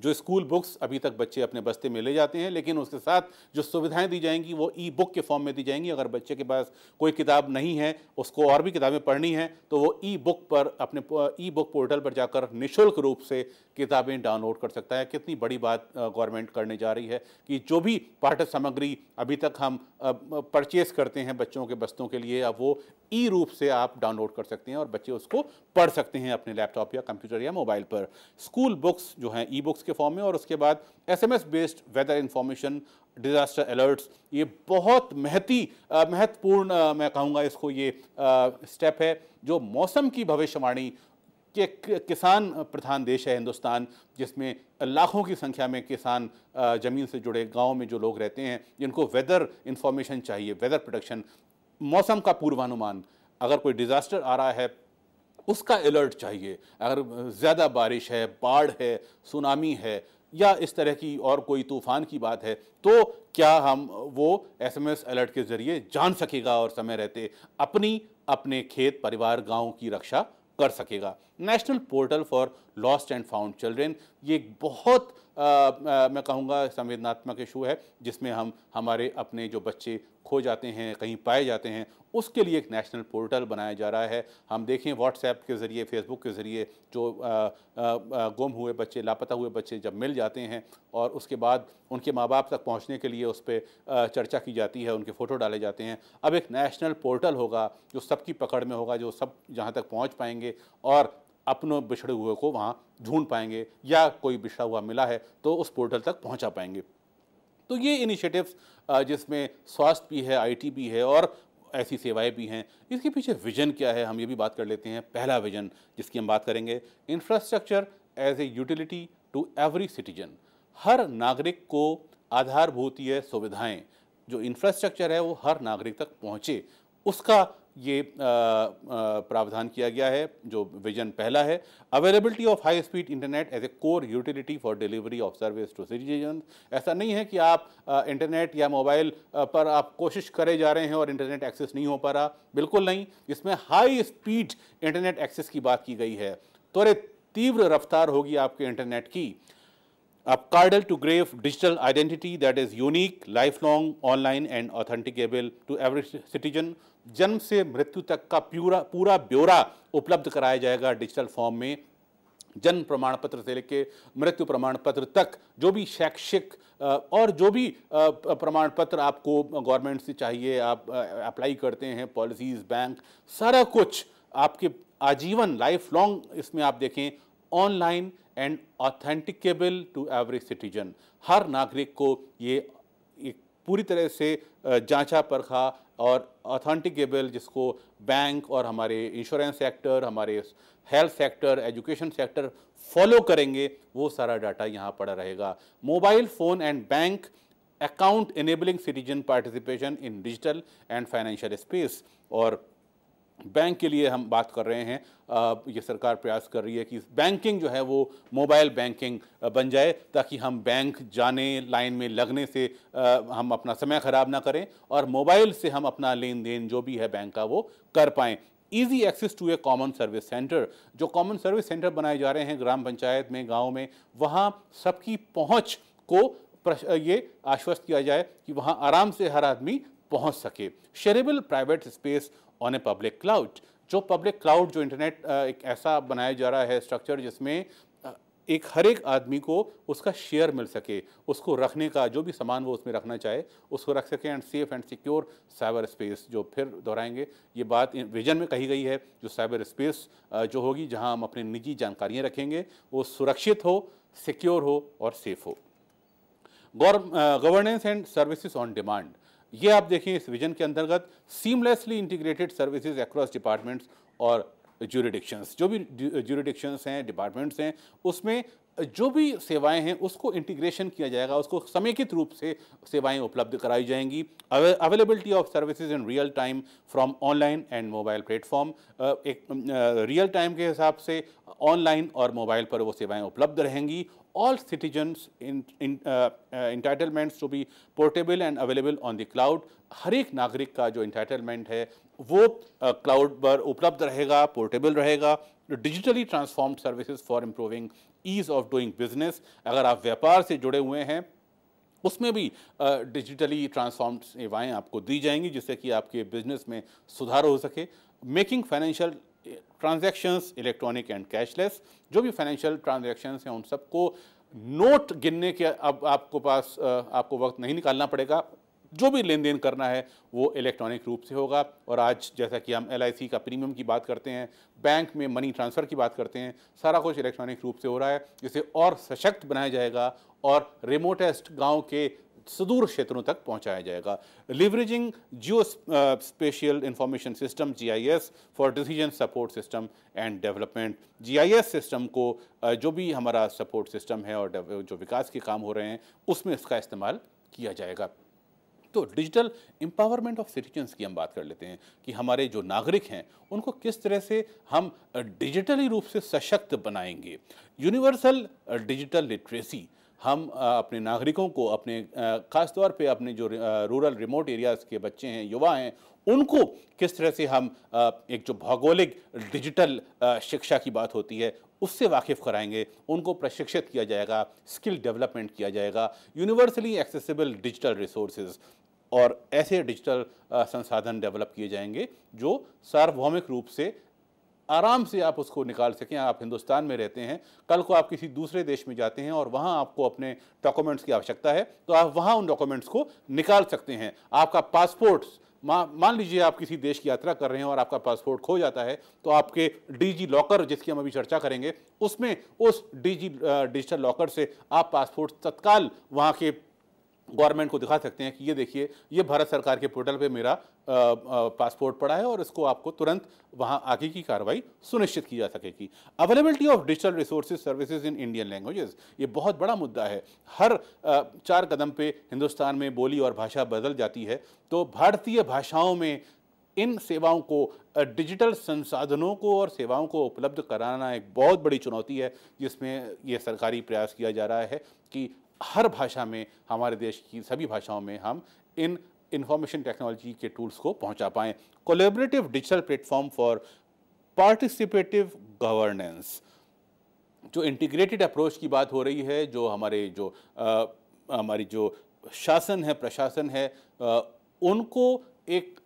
S2: जो स्कूल बुक्स अभी तक बच्चे अपने बस्ते में ले जाते हैं लेकिन उसके साथ जो सुविधाएं दी जाएंगी वो ई बुक के फॉर्म में दी जाएंगी। अगर बच्चे के पास कोई किताब नहीं है, उसको और भी किताबें पढ़नी है, तो वो ई बुक पर अपने ई बुक पोर्टल पर जाकर निःशुल्क रूप से किताबें डाउनलोड कर सकता है। कितनी बड़ी बात गवर्नमेंट करने जा रही है कि जो भी पाठ्य सामग्री अभी तक हम परचेस करते हैं बच्चों के बस्तों के लिए, अब वो ई रूप से आप डाउनलोड कर सकते हैं और बच्चे उसको पढ़ सकते हैं अपने लैपटॉप या कंप्यूटर या मोबाइल पर। स्कूल बुक्स जो हैं ई बुक्स के फॉर्म में, और उसके बाद SMS based weather information, disaster alerts, ये बहुत महत्वपूर्ण मैं कहूँगा इसको ये स्टेप है जो मौसम की भविष्यवाणी कि किसान प्रधान देश है हिंदुस्तान, जिसमें लाखों की संख्या में किसान ज़मीन से जुड़े गांव में जो लोग रहते हैं जिनको वेदर इंफॉर्मेशन चाहिए, वेदर प्रोटेक्शन, मौसम का पूर्वानुमान, अगर कोई डिज़ास्टर आ रहा है उसका अलर्ट चाहिए, अगर ज़्यादा बारिश है, बाढ़ है, सुनामी है या इस तरह की और कोई तूफान की बात है, तो क्या हम वो एसएमएस अलर्ट के ज़रिए जान सकेगा और समय रहते अपने खेत, परिवार, गांव की रक्षा कर सकेगा। National portal for lost and found children, ये एक बहुत मैं कहूँगा संवेदनात्मक इशू है जिसमें हम हमारे अपने जो बच्चे खो जाते हैं, कहीं पाए जाते हैं, उसके लिए एक नेशनल पोर्टल बनाया जा रहा है। हम देखें व्हाट्सएप के ज़रिए, फेसबुक के ज़रिए जो गुम हुए बच्चे, लापता हुए बच्चे जब मिल जाते हैं और उसके बाद उनके माँ बाप तक पहुँचने के लिए उस पर चर्चा की जाती है, उनके फ़ोटो डाले जाते हैं। अब एक नेशनल पोर्टल होगा जो सबकी पकड़ में होगा, जो सब जहाँ तक पहुँच पाएंगे और अपनों बिछड़े हुए को वहाँ ढूंढ पाएंगे, या कोई बिछड़ा हुआ मिला है तो उस पोर्टल तक पहुँचा पाएंगे। तो ये इनिशिएटिव्स जिसमें स्वास्थ्य भी है, आईटी भी है और ऐसी सेवाएं भी हैं, इसके पीछे विजन क्या है हम ये भी बात कर लेते हैं। पहला विजन जिसकी हम बात करेंगे, infrastructure as a utility to every citizen, हर नागरिक को आधारभूतीय सुविधाएं, जो इंफ्रास्ट्रक्चर है वो हर नागरिक तक पहुँचे, उसका ये प्रावधान किया गया है। जो विजन पहला है, availability of high speed internet as a core utility for delivery of service to citizen. ऐसा नहीं है कि आप इंटरनेट या मोबाइल पर आप कोशिश करे जा रहे हैं और इंटरनेट एक्सेस नहीं हो पा रहा, बिल्कुल नहीं। इसमें हाई स्पीड इंटरनेट एक्सेस की बात की गई है, त्वरित तीव्र रफ्तार होगी आपके इंटरनेट की। अब cradle to grave digital identity that is unique, life long, online and authenticable to every citizen. जन्म से मृत्यु तक का पूरा ब्यौरा उपलब्ध कराया जाएगा डिजिटल फॉर्म में। जन्म प्रमाण पत्र से लेकर मृत्यु प्रमाण पत्र तक जो भी शैक्षिक और जो भी प्रमाण पत्र आपको गवर्नमेंट से चाहिए, आप अप्लाई करते हैं, पॉलिसीज, बैंक, सारा कुछ आपके आजीवन लाइफ लॉन्ग इसमें आप देखें online and authenticable to every citizen. हर नागरिक को ये एक पूरी तरह से जांचा परखा और ऑथेंटिकेबल, जिसको बैंक और हमारे इंश्योरेंस सेक्टर, हमारे health sector, education sector follow करेंगे, वो सारा डाटा यहाँ पड़ा रहेगा। Mobile phone and bank account enabling citizen participation in digital and financial space. और बैंक के लिए हम बात कर रहे हैं, ये सरकार प्रयास कर रही है कि बैंकिंग जो है वो मोबाइल बैंकिंग बन जाए, ताकि हम बैंक जाने, लाइन में लगने से हम अपना समय खराब ना करें और मोबाइल से हम अपना लेन देन जो भी है बैंक का वो कर पाएँ। Easy access to a common service centre, जो कॉमन सर्विस सेंटर बनाए जा रहे हैं ग्राम पंचायत में, गाँव में, वहाँ सबकी पहुँच को ये आश्वस्त किया जाए कि वहाँ आराम से हर आदमी पहुँच सके। Shareable private space on a public cloud, जो पब्लिक क्लाउड, जो इंटरनेट एक ऐसा बनाया जा रहा है स्ट्रक्चर जिसमें एक हर एक आदमी को उसका शेयर मिल सके, उसको रखने का जो भी सामान वो उसमें रखना चाहे उसको रख सके। And safe and secure cyber space, जो फिर दोहराएंगे ये बात विजन में कही गई है, जो साइबर स्पेस जो होगी जहां हम अपनी निजी जानकारियां रखेंगे वो सुरक्षित हो, सिक्योर हो और सेफ हो। Governance and services on demand, ये आप देखें इस विजन के अंतर्गत seamlessly integrated services across departments और ज्यूरिडिक्शंस, जो भी ज्यूरिडिक्शंस हैं, डिपार्टमेंट्स हैं, उसमें जो भी सेवाएं हैं उसको इंटीग्रेशन किया जाएगा, उसको समेकित रूप से सेवाएं उपलब्ध कराई जाएंगी। Availability of services in real time from online and mobile platform, एक रियल टाइम के हिसाब से ऑनलाइन और मोबाइल पर वो सेवाएं उपलब्ध रहेंगी। All citizens entitlements to be portable and available on the cloud, हर एक नागरिक का जो इंटाइटलमेंट है वो क्लाउड पर उपलब्ध रहेगा, पोर्टेबल रहेगा। Digitally transformed services for improving ease of doing business, अगर आप व्यापार से जुड़े हुए हैं उसमें भी डिजिटली ट्रांसफॉर्म्ड सेवाएं आपको दी जाएंगी जिससे कि आपके बिजनेस में सुधार हो सके। Making financial transactions electronic and cashless, जो भी फाइनेंशियल ट्रांजैक्शंस हैं उन सबको नोट गिनने के अब आपको वक्त नहीं निकालना पड़ेगा, जो भी लेन देन करना है वो इलेक्ट्रॉनिक रूप से होगा। और आज जैसा कि हम LIC का प्रीमियम की बात करते हैं, बैंक में मनी ट्रांसफ़र की बात करते हैं, सारा कुछ इलेक्ट्रॉनिक रूप से हो रहा है, जिसे और सशक्त बनाया जाएगा और रिमोटेस्ट गांव के सुदूर क्षेत्रों तक पहुंचाया जाएगा। Leveraging geo spatial information system GIS for decision support system and development, GIS system को जो भी हमारा सपोर्ट सिस्टम है और जो विकास के काम हो रहे हैं उसमें इसका इस्तेमाल किया जाएगा। तो डिजिटल एम्पावरमेंट ऑफ सिटीजन्स की हम बात कर लेते हैं कि हमारे जो नागरिक हैं उनको किस तरह से हम डिजिटली रूप से सशक्त बनाएंगे। यूनिवर्सल डिजिटल लिटरेसी, हम अपने नागरिकों को, अपने ख़ास तौर पे अपने जो रूरल रिमोट एरियाज़ के बच्चे हैं, युवा हैं, उनको किस तरह से हम एक जो भौगोलिक डिजिटल शिक्षा की बात होती है उससे वाकिफ़ कराएंगे, उनको प्रशिक्षित किया जाएगा, स्किल डेवलपमेंट किया जाएगा। यूनिवर्सली एक्सेसिबल डिजिटल रिसोर्सेज, और ऐसे डिजिटल संसाधन डेवलप किए जाएंगे जो सार्वभौमिक रूप से आराम से आप उसको निकाल सकें। आप हिंदुस्तान में रहते हैं, कल को आप किसी दूसरे देश में जाते हैं और वहाँ आपको अपने डॉक्यूमेंट्स की आवश्यकता है तो आप वहाँ उन डॉक्यूमेंट्स को निकाल सकते हैं। आपका पासपोर्ट, मान लीजिए आप किसी देश की यात्रा कर रहे हैं और आपका पासपोर्ट खो जाता है तो आपके डिजी लॉकर, जिसकी हम अभी चर्चा करेंगे, उसमें उस डिजिटल लॉकर से आप पासपोर्ट तत्काल वहाँ के गवर्नमेंट को दिखा सकते हैं कि ये देखिए, ये भारत सरकार के पोर्टल पे मेरा पासपोर्ट पड़ा है, और इसको आपको तुरंत वहाँ आगे की कार्रवाई सुनिश्चित की जा सकेगी। Availability of digital resources services in Indian languages, ये बहुत बड़ा मुद्दा है। हर 4 कदम पे हिंदुस्तान में बोली और भाषा बदल जाती है, तो भारतीय भाषाओं में इन सेवाओं को, डिजिटल संसाधनों को और सेवाओं को उपलब्ध कराना एक बहुत बड़ी चुनौती है, जिसमें यह सरकारी प्रयास किया जा रहा है कि हर भाषा में, हमारे देश की सभी भाषाओं में हम इन इंफॉर्मेशन टेक्नोलॉजी के टूल्स को पहुंचा पाएं। Collaborative digital platform for participative governance, जो इंटीग्रेटेड अप्रोच की बात हो रही है, जो हमारी जो शासन है, प्रशासन है, उनको एक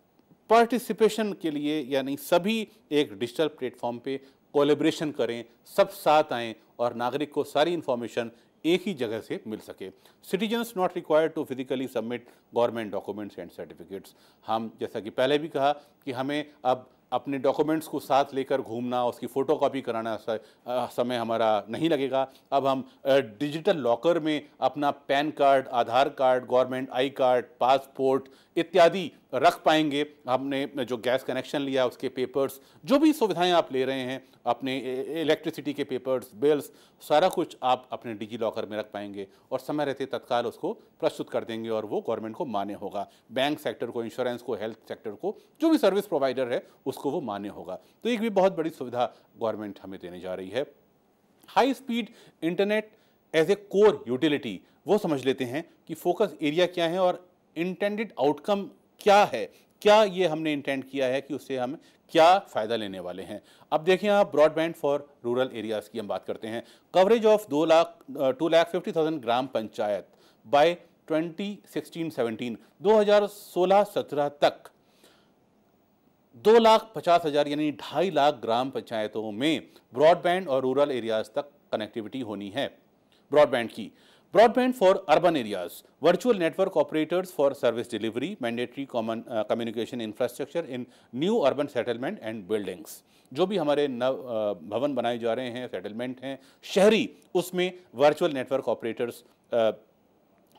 S2: पार्टिसिपेशन के लिए, यानी सभी एक डिजिटल प्लेटफॉर्म पे कोलैबोरेशन करें, सब साथ आएं और नागरिक को सारी इंफॉर्मेशन एक ही जगह से मिल सके। Citizens not required to physically submit government documents and certificates. हम जैसा कि पहले भी कहा कि हमें अब अपने डॉक्यूमेंट्स को साथ लेकर घूमना, उसकी फ़ोटोकॉपी कराना समय हमारा नहीं लगेगा। अब हम डिजिटल लॉकर में अपना pan card, Aadhaar card, government I card, passport इत्यादि रख पाएंगे। हमने जो गैस कनेक्शन लिया उसके पेपर्स, जो भी सुविधाएं आप ले रहे हैं, अपने इलेक्ट्रिसिटी के पेपर्स, बिल्स, सारा कुछ आप अपने डिजी लॉकर में रख पाएंगे और समय रहते तत्काल उसको प्रस्तुत कर देंगे और वो गवर्नमेंट को मान्य होगा। बैंक सेक्टर को, इंश्योरेंस को, हेल्थ सेक्टर को, जो भी सर्विस प्रोवाइडर है उसको वो मान्य होगा। तो एक भी बहुत बड़ी सुविधा गवर्नमेंट हमें देने जा रही है। High speed internet as a core utility, वो समझ लेते हैं कि फोकस एरिया क्या है और इंटेंडेड आउटकम क्या है, क्या ये हमने इंटेंड किया है कि उससे हम क्या फ़ायदा लेने वाले हैं। अब देखिए आप, ब्रॉडबैंड फॉर रूरल एरियाज़ की हम बात करते हैं। Coverage of 2,50,000 gram panchayat by 2016-17, 2016-17 तक 2,50,000 यानी 2.5 लाख ग्राम पंचायतों में ब्रॉडबैंड और रूरल एरियाज़ तक कनेक्टिविटी होनी है ब्रॉडबैंड की। Broadband for urban areas, virtual network operators for service delivery, mandatory common communication infrastructure in new urban settlement and buildings. जो भी हमारे नव भवन बनाए जा रहे हैं, सेटलमेंट हैं शहरी, उसमें virtual network operators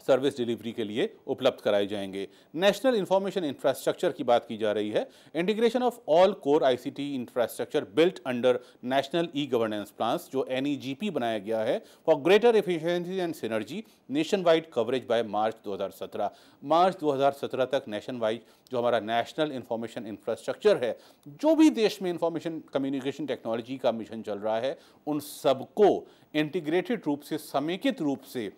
S2: service delivery के लिए उपलब्ध कराए जाएंगे। नेशनल इंफॉर्मेशन इंफ्रास्ट्रक्चर की बात की जा रही है। Integration of all core ICT infrastructure built under national e governance plans, जो NEGP बनाया गया है, for greater efficiency and synergy, nation wide coverage by March 2017। मार्च 2017 तक नेशन वाइड जो हमारा नेशनल इंफॉर्मेशन इंफ्रास्ट्रक्चर है, जो भी देश में इंफॉर्मेशन कम्युनिकेशन टेक्नोलॉजी का मिशन चल रहा है, उन सबको इंटीग्रेटेड रूप से, समेकित रूप से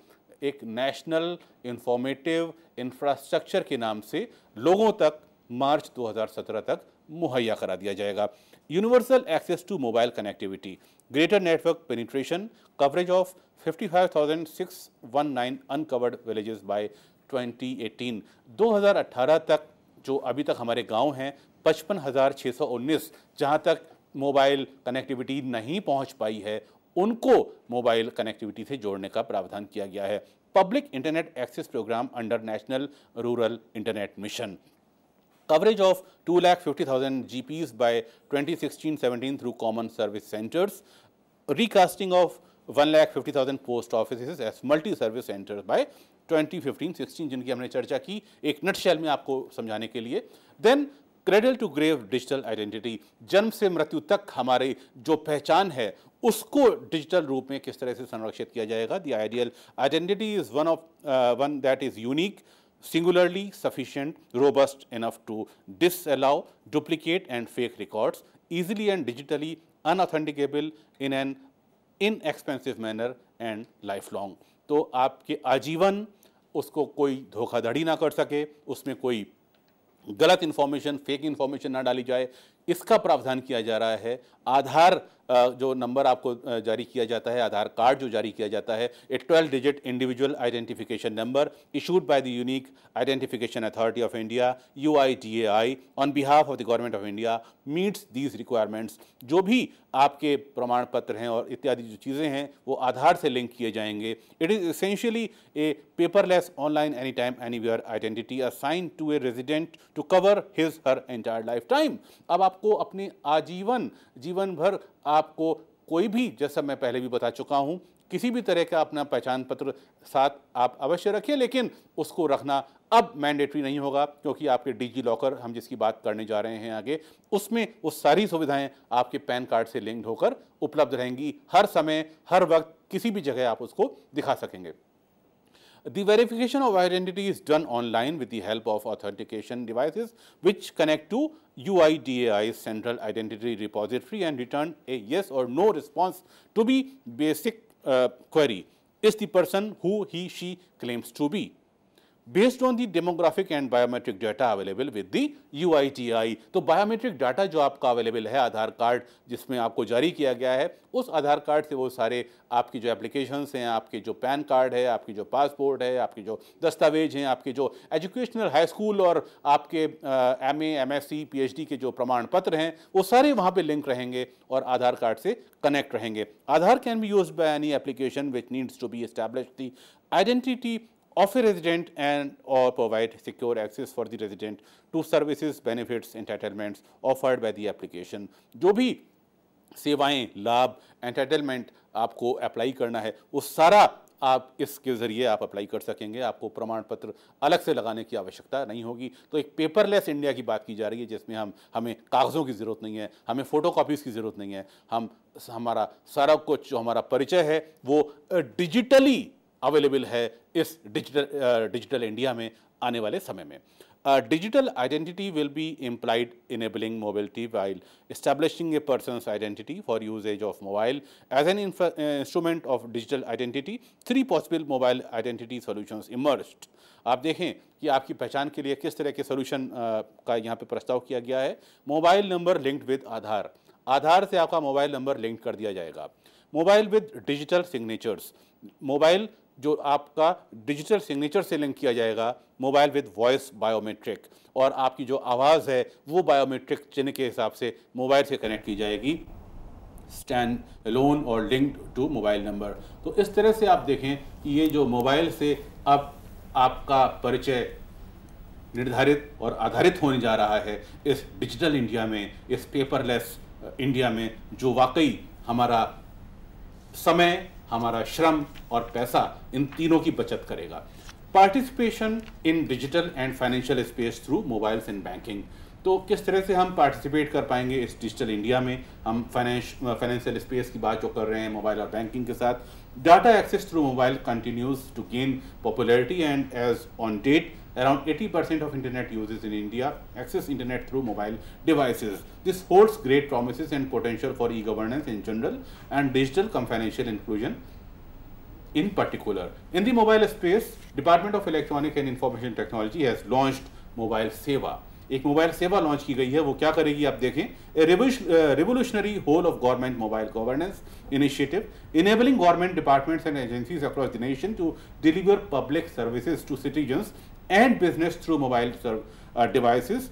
S2: एक नेशनल इंफॉर्मेटिव इंफ्रास्ट्रक्चर के नाम से लोगों तक मार्च 2017 तक मुहैया करा दिया जाएगा। Universal access to mobile connectivity, greater network penetration, coverage of 55,619 uncovered villages by 2018। 2018 तक जो अभी तक हमारे गांव हैं 55,619 जहां तक मोबाइल कनेक्टिविटी नहीं पहुंच पाई है, उनको मोबाइल कनेक्टिविटी से जोड़ने का प्रावधान किया गया है। Public internet access programme under national rural internet mission, coverage of 2,50,000 GPs by 2016-17 through common service centres, recasting of 1,50,000 post office as multi service centres by 2015-16, जिनकी हमने चर्चा की एक नटशेल में आपको समझाने के लिए। Then cradle to grave digital identity, जन्म से मृत्यु तक हमारी जो पहचान है उसको डिजिटल रूप में किस तरह से संरक्षित किया जाएगा। The ideal identity is one that is unique, singularly sufficient, robust enough to disallow duplicate and fake records, easily and digitally unauthenticable in an inexpensive manner and lifelong। तो आपके आजीवन उसको कोई धोखाधड़ी ना कर सके, उसमें कोई गलत इन्फॉर्मेशन, फेक इन्फॉर्मेशन ना डाली जाए, इसका प्रावधान किया जा रहा है। आधार जो नंबर आपको जारी किया जाता है, आधार कार्ड जो जारी किया जाता है, ए 12 digit individual identification number issued by the unique identification authority of India UIDAI on behalf of the government of India meets these requirements. जो भी आपके प्रमाण पत्र हैं और इत्यादि जो चीज़ें हैं वो आधार से लिंक किए जाएंगे। It is essentially a paperless online any time anywhere identity assigned to a resident to cover his her entire lifetime. अब आपको अपने आजीवन, जीवन भर आपको कोई भी, जैसा मैं पहले भी बता चुका हूं, किसी भी तरह का अपना पहचान पत्र साथ आप अवश्य रखिए, लेकिन उसको रखना अब मैंडेटरी नहीं होगा, क्योंकि आपके डिजी लॉकर हम जिसकी बात करने जा रहे हैं आगे, उसमें वो सारी सुविधाएं आपके पैन कार्ड से लिंक्ड होकर उपलब्ध रहेंगी। हर समय, हर वक्त, किसी भी जगह आप उसको दिखा सकेंगे। The verification of identity is done online with the help of authentication devices which connect to UIDAI's Central Identity Repository and return a yes or no response to be basic query. Is the person who he/she claims to be? Based on the demographic and biometric data available with the UITI। तो biometric data जो आपका available है आधार card जिसमें आपको जारी किया गया है, उस आधार कार्ड से वो सारे आपकी जो एप्लीकेशंस हैं, आपके जो पैन कार्ड है, आपकी जो पासपोर्ट है, आपके जो दस्तावेज हैं, आपके जो एजुकेशनल हाई स्कूल और आपके MA MSc PhD के जो प्रमाण पत्र हैं, वो सारे वहाँ पे लिंक रहेंगे और आधार कार्ड से कनेक्ट रहेंगे। Aadhaar can be used by any application which needs to be establish the identity of a resident and or provide secure access for the resident to services, benefits, entitlements offered by the application। जो भी सेवाएं, लाभ, entitlement आपको apply करना है वो सारा आप इसके ज़रिए आप अप्लाई कर सकेंगे। आपको प्रमाण पत्र अलग से लगाने की आवश्यकता नहीं होगी। तो एक पेपरलेस इंडिया की बात की जा रही है जिसमें हमें कागज़ों की ज़रूरत नहीं है, हमें फ़ोटोकॉपीज़ की ज़रूरत नहीं है। हमारा सारा कुछ जो हमारा परिचय है वो डिजिटली अवेलेबल है इस डिजिटल इंडिया में आने वाले समय में। Digital identity will be implied enabling mobility while establishing a person's identity for usage of mobile as an instrument of digital identity। 3 possible mobile identity solutions emerged। आप देखें कि आपकी पहचान के लिए किस तरह के सोल्यूशन का यहाँ पे प्रस्ताव किया गया है। मोबाइल नंबर लिंक्ड विद आधार, आधार से आपका मोबाइल नंबर लिंक कर दिया जाएगा। Mobile with digital signatures, mobile जो आपका डिजिटल सिग्नेचर से लिंक किया जाएगा। मोबाइल विद वॉइस बायोमेट्रिक, और आपकी जो आवाज़ है वो बायोमेट्रिक चिन्ह के हिसाब से मोबाइल से कनेक्ट की जाएगी, स्टैंड अलोन और लिंक्ड टू मोबाइल नंबर। तो इस तरह से आप देखें कि ये जो मोबाइल से अब आपका परिचय निर्धारित और आधारित होने जा रहा है इस डिजिटल इंडिया में, इस पेपरलेस इंडिया में, जो वाकई हमारा समय, हमारा श्रम और पैसा इन तीनों की बचत करेगा। Participation in digital and financial space through mobiles and banking. तो किस तरह से हम पार्टिसिपेट कर पाएंगे इस डिजिटल इंडिया में? हम फाइनेंशियल स्पेस की बात जो कर रहे हैं मोबाइल और बैंकिंग के साथ। Data access through mobile continues to gain popularity and as on date around 80% of internet users in India access internet through mobile devices। This holds great promises and potential for e-governance in general and digital financial inclusion in particular। In the mobile space, Department of Electronic and Information Technology has launched Mobile Seva। एक mobile सेवा launch की गई है। वो क्या करेगी आप देखें, a revolutionary whole of government mobile governance initiative enabling government departments and agencies across the nation to deliver public services to citizens and business through mobile devices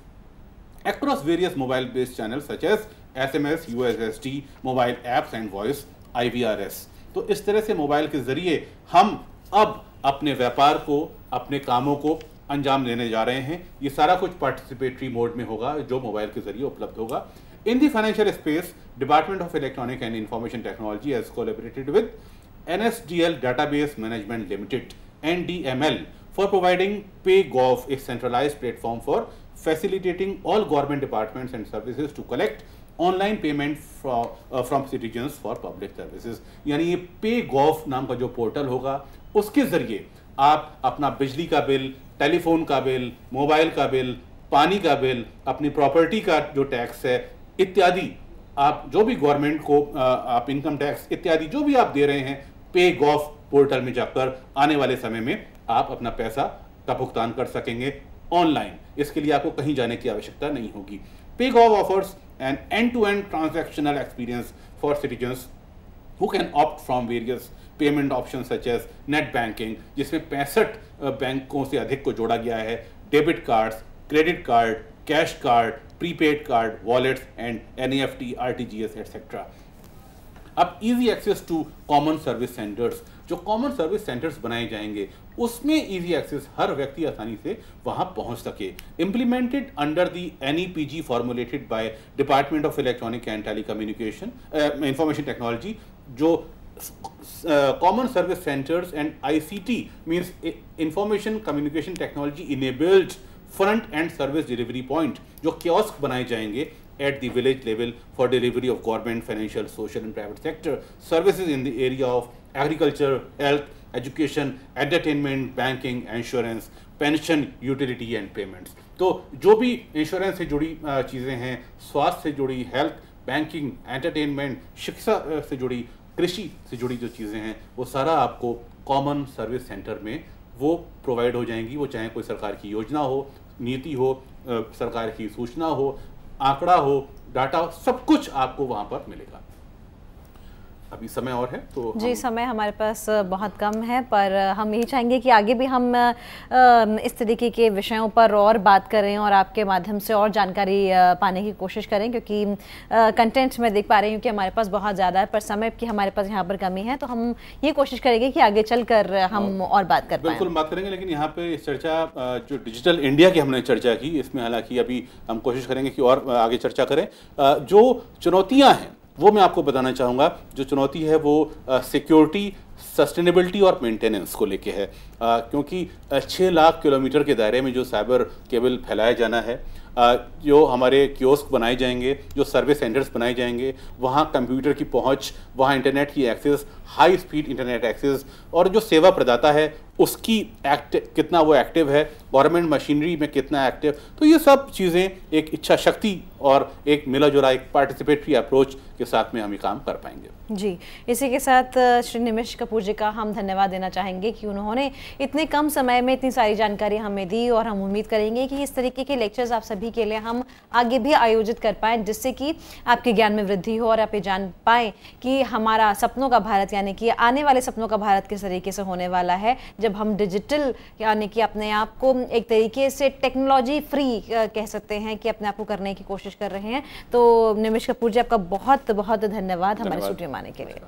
S2: across various mobile based channels such as SMS, USSD, mobile apps and voice IVRS। तो इस तरह से mobile के जरिए हम अब अपने व्यापार को, अपने कामों को अंजाम देने जा रहे हैं। ये सारा कुछ पार्टिसिपेटरी मोड में होगा जो मोबाइल के जरिए उपलब्ध होगा। In the financial space, department of electronic and information technology has collaborated with NSDL Database Management Limited NDML for providing PayGov, a centralized platform for facilitating all government departments and services to collect online payment from citizens for public services। यानी ये PayGov नाम का जो portal होगा उसके जरिए आप अपना बिजली का बिल, टेलीफोन का बिल, मोबाइल का बिल, पानी का बिल, अपनी प्रॉपर्टी का जो टैक्स है इत्यादि, आप जो भी गवर्नमेंट को आप इनकम टैक्स इत्यादि जो भी आप दे रहे हैं, PayGov पोर्टल में जाकर आने वाले समय में आप अपना पैसा का भुगतान कर सकेंगे ऑनलाइन। इसके लिए आपको कहीं जाने की आवश्यकता नहीं होगी। PayGov offers an end-to-end transactional experience for citizens who can opt from various payment options such as net banking, जिसमें 65 बैंकों से अधिक को जोड़ा गया है, debit cards, credit card, cash card, prepaid card, wallets and NEFT, RTGS etcetera. अब easy access to common service centres, जो कॉमन सर्विस सेंटर्स बनाए जाएंगे उसमें इजी एक्सेस, हर व्यक्ति आसानी से वहां पहुंच सके। Implemented under the NEPG formulated by department of electronic and telecommunication information technology, जो common service centres and ICT means information communication technology enabled front end service delivery point, जो कियोस्क बनाए जाएंगे at the village level for delivery of government, financial, social and private sector services in the area of agriculture, health, education, entertainment, banking, insurance, pension, utility and payments। तो जो भी insurance से जुड़ी चीज़ें हैं, स्वास्थ्य से जुड़ी, हेल्थ, बैंकिंग, एंटरटेनमेंट, शिक्षा से जुड़ी, कृषि से जुड़ी जो चीज़ें हैं, वो सारा आपको कॉमन सर्विस सेंटर में वो प्रोवाइड हो जाएंगी। वो चाहे कोई सरकार की योजना हो, नीति हो, सरकार की सूचना हो, आंकड़ा हो, डाटा हो, सब कुछ आपको वहाँ पर मिलेगा। अभी समय और है तो
S1: जी, समय हमारे पास बहुत कम है, पर हम यही चाहेंगे कि आगे भी हम इस तरीके के विषयों पर और बात करें और आपके माध्यम से और जानकारी पाने की कोशिश करें, क्योंकि कंटेंट मैं देख पा रही हूँ कि हमारे पास बहुत ज़्यादा है, पर समय की हमारे पास यहाँ पर कमी है। तो हम ये कोशिश करेंगे कि आगे चलकर हम और बात कर पाएं।
S2: बिल्कुल बात करेंगे, लेकिन यहाँ पे चर्चा जो डिजिटल इंडिया की हमने चर्चा की, इसमें हालांकि अभी हम कोशिश करेंगे कि और आगे चर्चा करें। जो चुनौतियाँ हैं वो मैं आपको बताना चाहूँगा। जो चुनौती है वो सिक्योरिटी, सस्टेनेबिलिटी और मेंटेनेंस को लेके है, क्योंकि 6 लाख किलोमीटर के दायरे में जो साइबर केबल फैलाया जाना है, जो हमारे कियोस्क बनाए जाएंगे, जो सर्विस सेंटर्स बनाए जाएंगे, वहाँ कंप्यूटर की पहुँच, वहाँ इंटरनेट की access, high speed internet access, और जो सेवा प्रदाता है उसकी कितना वो एक्टिव है, गवर्नमेंट मशीनरी में कितना एक्टिव, तो ये सब चीज़ें एक इच्छा शक्ति और एक मिला जुला एक पार्टिसिपेटरी अप्रोच के साथ में हम ये काम कर पाएंगे।
S1: जी, इसी के साथ श्री निमिष कपूर जी का हम धन्यवाद देना चाहेंगे कि उन्होंने इतने कम समय में इतनी सारी जानकारी हमें दी, और हम उम्मीद करेंगे कि इस तरीके के लेक्चर्स आप सभी के लिए हम आगे भी आयोजित कर पाएँ, जिससे कि आपके ज्ञान में वृद्धि हो और आप ये जान पाएँ कि हमारा सपनों का भारत, यानी कि आने वाले सपनों का भारत किस तरीके से होने वाला है, जब हम डिजिटल यानी कि अपने आप को एक तरीके से टेक्नोलॉजी फ्री कह सकते हैं कि अपने आप को करने की कोशिश कर रहे हैं। तो निमिष कपूर जी, आपका बहुत बहुत धन्यवाद हमारे स्टूडियो में आने के लिए।